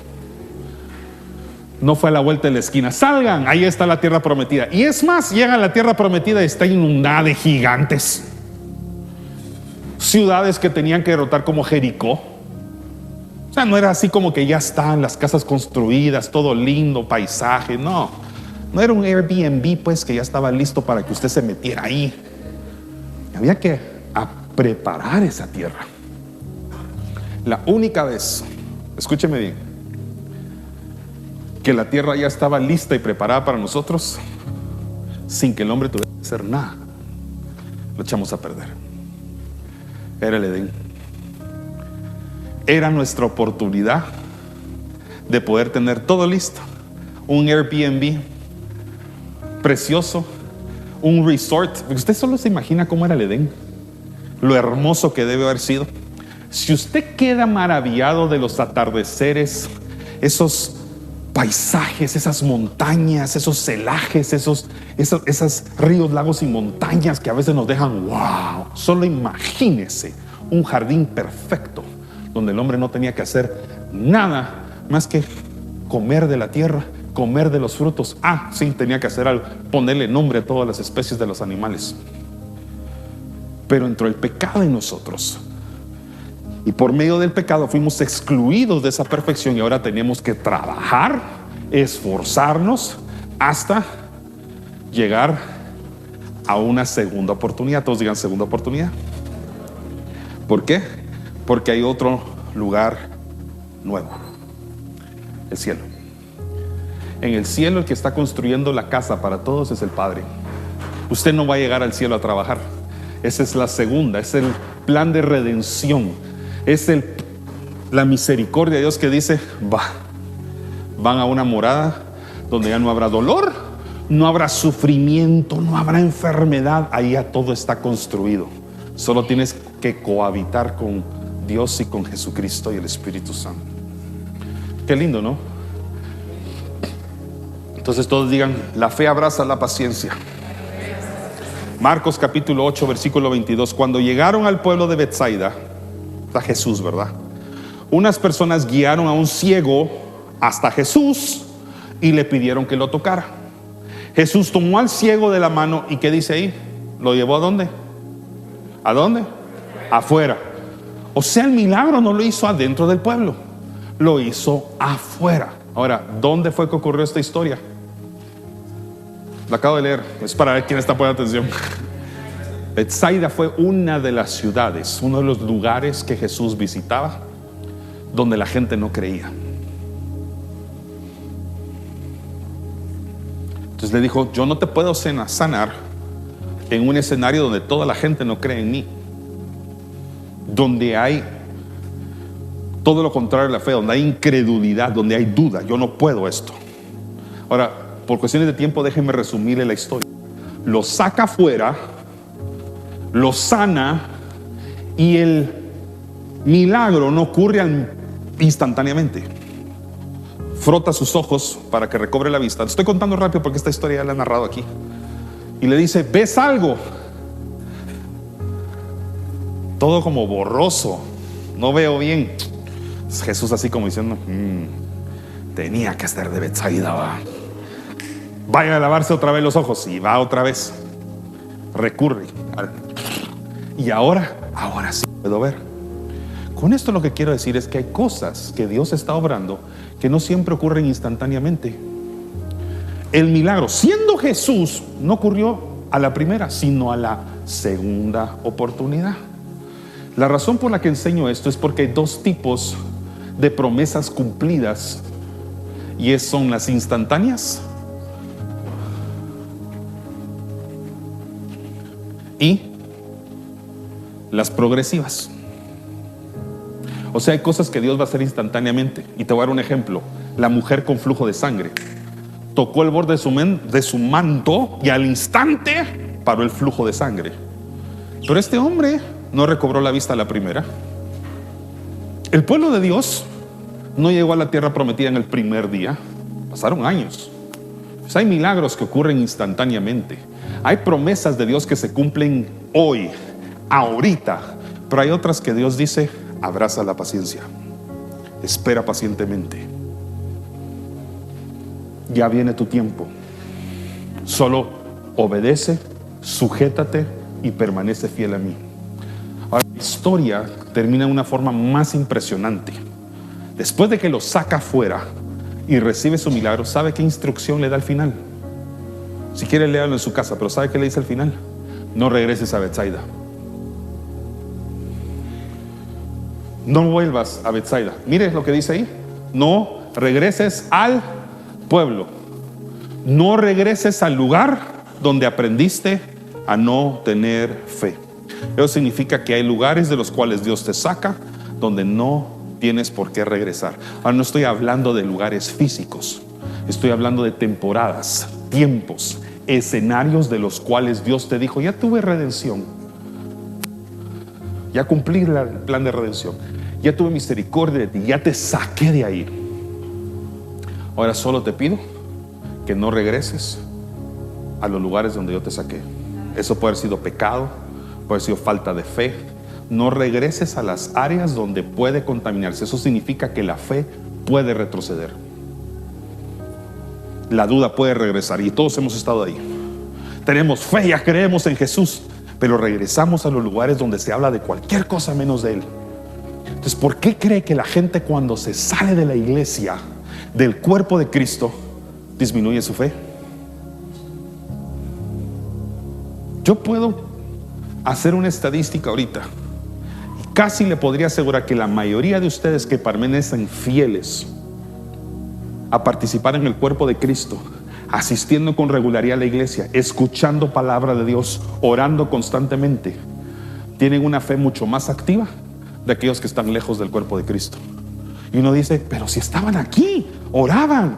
No fue a la vuelta de la esquina, salgan, ahí está la tierra prometida. Y es más, llegan a la tierra prometida y está inundada de gigantes. Ciudades que tenían que derrotar como Jericó. O sea, no era así como que ya están las casas construidas, todo lindo, paisaje. No era un Airbnb pues que ya estaba listo para que usted se metiera ahí. Había que preparar esa tierra. La única vez, escúcheme bien, que la tierra ya estaba lista y preparada para nosotros, sin que el hombre tuviera que hacer nada, lo echamos a perder. Era el Edén. Era nuestra oportunidad de poder tener todo listo. Un Airbnb precioso, un resort. Usted solo se imagina cómo era el Edén, lo hermoso que debe haber sido. Si usted queda maravillado de los atardeceres, esos paisajes, esas montañas, esos celajes, esos ríos, lagos y montañas que a veces nos dejan wow. Solo imagínese un jardín perfecto donde el hombre no tenía que hacer nada más que comer de la tierra, comer de los frutos. Sí, tenía que hacer algo, ponerle nombre a todas las especies de los animales. Pero entró el pecado en nosotros, y por medio del pecado fuimos excluidos de esa perfección, y ahora tenemos que trabajar, esforzarnos hasta llegar a una segunda oportunidad. Todos digan segunda oportunidad. ¿Por qué? Porque hay otro lugar nuevo, el cielo. En el cielo el que está construyendo la casa para todos es el Padre. Usted no va a llegar al cielo a trabajar. Esa es la segunda, es el plan de redención, es la misericordia de Dios que dice, van a una morada donde ya no habrá dolor, no habrá sufrimiento, no habrá enfermedad. Ahí ya todo está construido. Solo tienes que cohabitar con Dios y con Jesucristo y el Espíritu Santo. Qué lindo, ¿no? Entonces todos digan, la fe abraza la paciencia. Marcos capítulo 8 versículo 22. Cuando llegaron al pueblo de Betsaida, está Jesús, ¿verdad? Unas personas guiaron a un ciego hasta Jesús y le pidieron que lo tocara. Jesús tomó al ciego de la mano y ¿qué dice ahí? ¿Lo llevó a dónde? ¿A dónde? Afuera. O sea, el milagro no lo hizo adentro del pueblo, lo hizo afuera. Ahora, ¿dónde fue que ocurrió esta historia? Lo acabo de leer, es para ver quién está poniendo atención. Betsaida fue una de las ciudades, uno de los lugares que Jesús visitaba, donde la gente no creía. Entonces le dijo, yo no te puedo sanar en un escenario donde toda la gente no cree en mí, donde hay todo lo contrario a la fe, donde hay incredulidad, donde hay duda. Yo no puedo esto. Ahora, por cuestiones de tiempo, déjenme resumirle la historia. Lo saca afuera, lo sana, y el milagro no ocurre instantáneamente. Frota sus ojos para que recobre la vista. Estoy contando rápido porque esta historia ya la he narrado aquí. Y le dice, ¿ves algo? Todo como borroso, no veo bien. Jesús así como diciendo, tenía que ser de Betsaida. Vaya a lavarse otra vez los ojos. Y va otra vez. Recurre. Y ahora sí puedo ver. Con esto lo que quiero decir es que hay cosas que Dios está obrando que no siempre ocurren instantáneamente. El milagro, siendo Jesús, no ocurrió a la primera, sino a la segunda oportunidad. La razón por la que enseño esto es porque hay dos tipos de promesas cumplidas, y son las instantáneas y las progresivas. O sea, hay cosas que Dios va a hacer instantáneamente. Y te voy a dar un ejemplo. La mujer con flujo de sangre. tocó el borde de su manto y al instante paró el flujo de sangre. Pero este hombre no recobró la vista a la primera. El pueblo de Dios no llegó a la tierra prometida en el primer día. Pasaron años. Pues hay milagros que ocurren instantáneamente. Hay promesas de Dios que se cumplen hoy, ahorita. Pero hay otras que Dios dice: abraza la paciencia, espera pacientemente, ya viene tu tiempo. Solo obedece, sujétate y permanece fiel a mí. Ahora, la historia termina de una forma más impresionante. Después de que lo saca afuera y recibe su milagro, ¿sabe qué instrucción le da al final? Si quiere, léalo en su casa, pero ¿sabe qué le dice al final? No regreses a Betsaida. No vuelvas a Betsaida. Mire lo que dice ahí: no regreses al pueblo, no regreses al lugar donde aprendiste a no tener fe. Eso significa que hay lugares de los cuales Dios te saca donde no tienes por qué regresar. Ahora, no estoy hablando de lugares físicos, estoy hablando de temporadas, tiempos, escenarios de los cuales Dios te dijo: ya tuve redención, ya cumplí el plan de redención, ya tuve misericordia de ti, ya te saqué de ahí. Ahora solo te pido que no regreses a los lugares donde yo te saqué. Eso puede haber sido pecado, puede haber sido falta de fe. No regreses a las áreas donde puede contaminarse. Eso significa que la fe puede retroceder. La duda puede regresar, y todos hemos estado ahí. Tenemos fe, ya creemos en Jesús, pero regresamos a los lugares donde se habla de cualquier cosa menos de Él. Entonces, ¿por qué cree que la gente, cuando se sale de la iglesia, del cuerpo de Cristo, disminuye su fe? Yo puedo hacer una estadística ahorita y casi le podría asegurar que la mayoría de ustedes que permanecen fieles a participar en el cuerpo de Cristo, asistiendo con regularidad a la iglesia, escuchando palabra de Dios, orando constantemente, tienen una fe mucho más activa de aquellos que están lejos del cuerpo de Cristo. Y uno dice: pero si estaban aquí, oraban,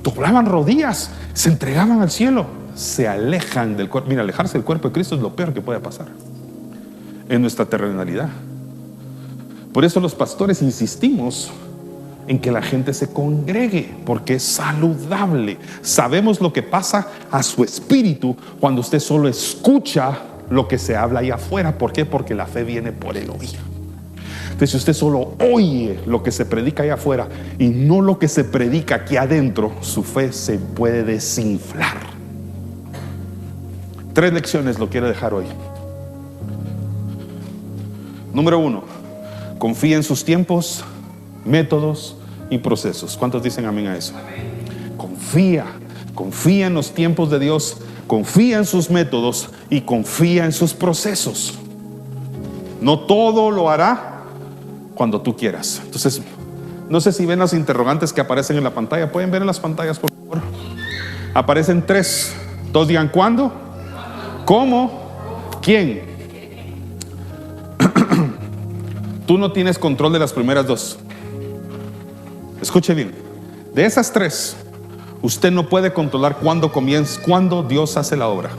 doblaban rodillas, se entregaban al cielo. Se alejan del cuerpo. Mira, alejarse del cuerpo de Cristo es lo peor que puede pasar en nuestra terrenalidad. Por eso los pastores insistimos en que la gente se congregue, porque es saludable. Sabemos lo que pasa a su espíritu cuando usted solo escucha lo que se habla allá afuera. ¿Por qué? Porque la fe viene por el oír. Entonces, si usted solo oye lo que se predica allá afuera y no lo que se predica aquí adentro, su fe se puede desinflar. 3 lecciones lo quiero dejar hoy. Número 1, confía en sus tiempos, métodos y procesos. ¿Cuántos dicen amén a eso? Confía en los tiempos de Dios, confía en sus métodos y confía en sus procesos. No todo lo hará cuando tú quieras. Entonces, no sé si ven las interrogantes que aparecen en la pantalla. ¿Pueden ver en las pantallas, por favor? Aparecen 3. Todos digan: ¿cuándo? ¿Cómo? ¿Quién? Tú no tienes control de las primeras 2. Escuche bien. De esas 3, usted no puede controlar cuándo comienza, cuándo Dios hace la obra,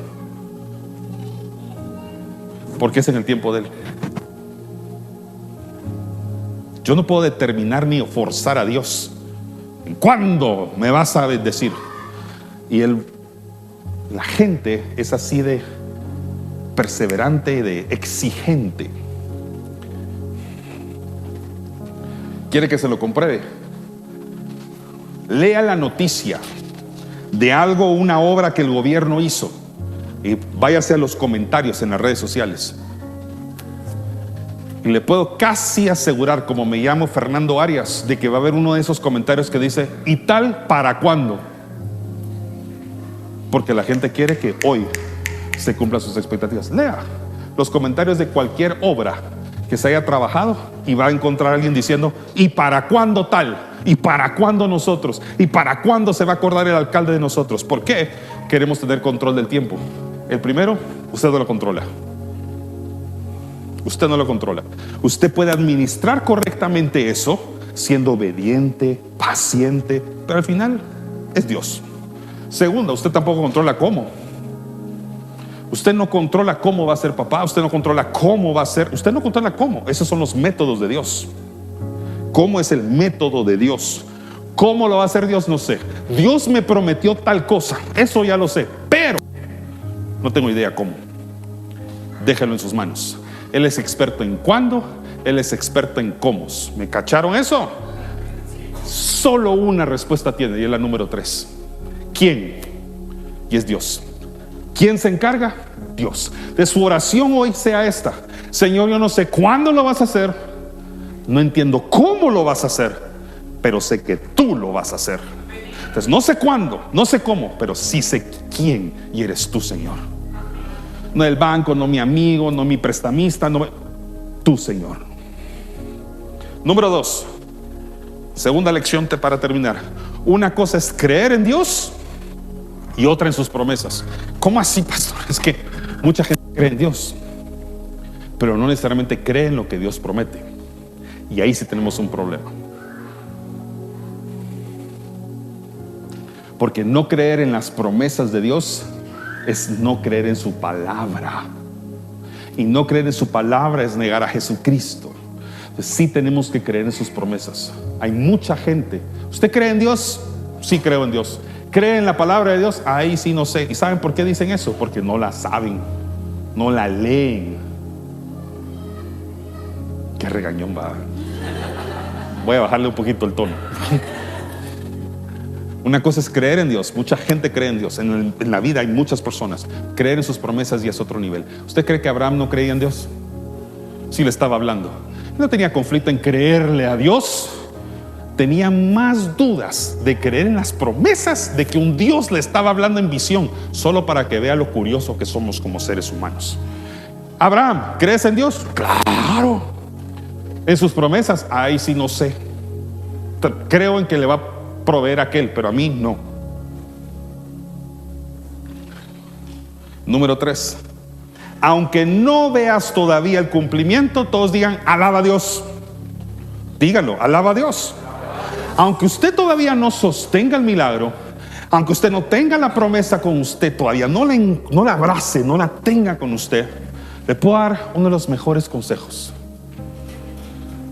porque es en el tiempo de Él. Yo no puedo determinar ni forzar a Dios en cuándo me vas a bendecir. Y la gente es así de perseverante y de exigente. ¿Quiere que se lo compruebe? Lea la noticia de algo, una obra que el gobierno hizo, y váyase a los comentarios en las redes sociales. Y le puedo casi asegurar, como me llamo Fernando Arias, de que va a haber uno de esos comentarios que dice: ¿y tal para cuándo? Porque la gente quiere que hoy se cumplan sus expectativas. Lea los comentarios de cualquier obra que se haya trabajado y va a encontrar a alguien diciendo: ¿y para cuándo tal? ¿Y para cuándo nosotros? ¿Y para cuándo se va a acordar el alcalde de nosotros? ¿Por qué? Queremos tener control del tiempo. El primero, usted no lo controla. Usted no lo controla. Usted puede administrar correctamente eso, siendo obediente, paciente, pero al final es Dios. Segunda, usted tampoco controla cómo. Usted no controla cómo va a ser papá. Usted no controla cómo va a ser. Usted no controla cómo. Esos son los métodos de Dios. ¿Cómo es el método de Dios? ¿Cómo lo va a hacer Dios? No sé. Dios me prometió tal cosa, eso ya lo sé, pero no tengo idea cómo. Déjalo en sus manos. Él es experto en cuándo, Él es experto en cómo. ¿Me cacharon eso? Solo una respuesta tiene, y es la número 3. ¿Quién? Y es Dios. ¿Quién se encarga? Dios. De su oración hoy sea esta: Señor, yo no sé cuándo lo vas a hacer, no entiendo cómo lo vas a hacer, pero sé que tú lo vas a hacer. Entonces no sé cuándo, no sé cómo, pero sí sé quién, y eres tú, Señor. No el banco, no mi amigo, no mi prestamista, tú, Señor. Número 2, segunda lección para terminar. Una cosa es creer en Dios y otra en sus promesas. ¿Cómo así, pastor? Es que mucha gente cree en Dios, pero no necesariamente cree en lo que Dios promete. Y ahí sí tenemos un problema. Porque no creer en las promesas de Dios es no creer en su palabra. Y no creer en su palabra es negar a Jesucristo. Entonces sí tenemos que creer en sus promesas. Hay mucha gente. ¿Usted cree en Dios? Sí, creo en Dios. ¿Cree en la palabra de Dios? Ahí sí no sé. ¿Y saben por qué dicen eso? Porque no la saben, no la leen. Qué regañón va. Voy a bajarle un poquito el tono. Una cosa es creer en Dios. Mucha gente cree en Dios. En la vida hay muchas personas. Creer en sus promesas ya es otro nivel. ¿Usted cree que Abraham no creía en Dios? Sí le estaba hablando. No tenía conflicto en creerle a Dios. Tenía más dudas de creer en las promesas de que un Dios le estaba hablando en visión, solo para que vea lo curioso que somos como seres humanos. Abraham, ¿crees en Dios? Claro. En sus promesas, ahí sí no sé. Creo en que le va a proveer a aquel, pero a mí no. Número 3. Aunque no veas todavía el cumplimiento, todos digan: alaba a Dios. Díganlo, alaba a Dios. Aunque usted todavía no sostenga el milagro, aunque usted no tenga la promesa con usted todavía, no la abrace, no la tenga con usted, le puedo dar uno de los mejores consejos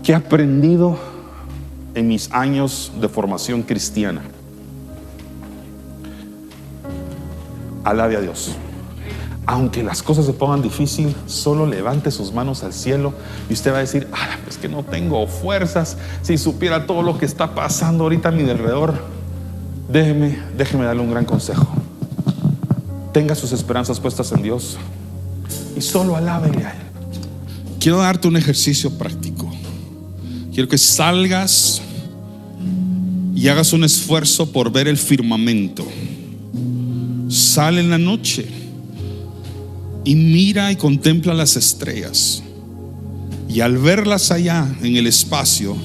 que he aprendido en mis años de formación cristiana. Alabe a Dios. Aunque las cosas se pongan difícil, solo levante sus manos al cielo y usted va a decir: es que no tengo fuerzas. Si supiera todo lo que está pasando ahorita a mi alrededor. Déjeme darle un gran consejo. Tenga sus esperanzas puestas en Dios y solo alábele a Él. Quiero darte un ejercicio práctico. Quiero que salgas y hagas un esfuerzo por ver el firmamento. Sale en la noche y mira y contempla las estrellas. Y al verlas allá en el espacio,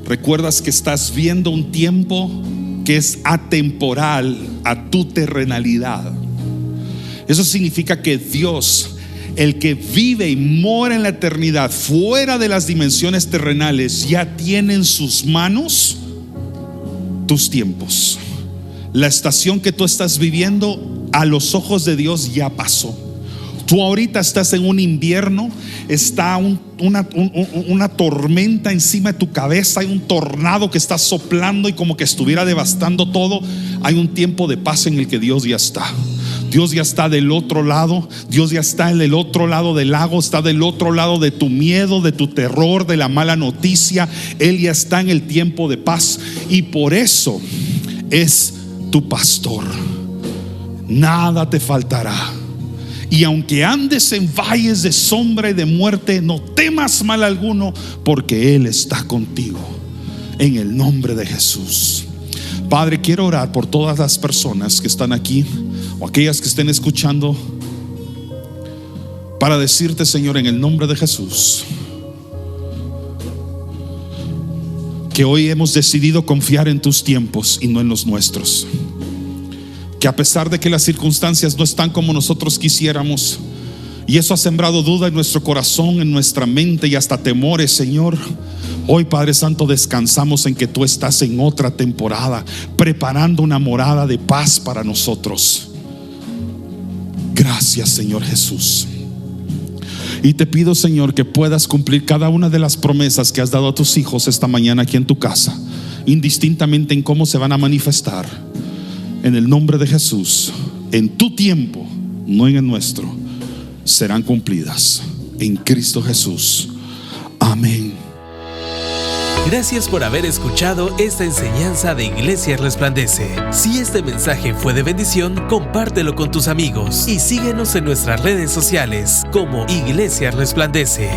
recuerdas que estás viendo un tiempo que es atemporal a tu terrenalidad. Eso significa que Dios, el que vive y mora en la eternidad, fuera de las dimensiones terrenales, ya tiene en sus manos tus tiempos. La estación que tú estás viviendo, a los ojos de Dios ya pasó. Tú ahorita estás en un invierno, está una tormenta encima de tu cabeza, hay un tornado que está soplando y como que estuviera devastando todo. Hay un tiempo de paz en el que Dios ya está. Dios ya está del otro lado. Dios ya está en el otro lado del lago. Está del otro lado de tu miedo, de tu terror, de la mala noticia. Él ya está en el tiempo de paz. Y por eso es tu pastor. Nada te faltará. Y aunque andes en valles de sombra y de muerte, no temas mal alguno, porque Él está contigo. En el nombre de Jesús. Padre, quiero orar por todas las personas que están aquí o aquellas que estén escuchando, para decirte, Señor, en el nombre de Jesús, que hoy hemos decidido confiar en tus tiempos y no en los nuestros. Que a pesar de que las circunstancias no están como nosotros quisiéramos, y eso ha sembrado duda en nuestro corazón, en nuestra mente y hasta temores, Señor, Hoy, Padre Santo, descansamos en que tú estás en otra temporada, preparando una morada de paz para nosotros. Gracias, Señor Jesús. Y te pido, Señor, que puedas cumplir cada una de las promesas que has dado a tus hijos esta mañana aquí en tu casa, indistintamente en cómo se van a manifestar. En el nombre de Jesús, en tu tiempo, no en el nuestro, serán cumplidas. En Cristo Jesús. Amén. Gracias por haber escuchado esta enseñanza de Iglesia Resplandece. Si este mensaje fue de bendición, compártelo con tus amigos y síguenos en nuestras redes sociales como Iglesia Resplandece.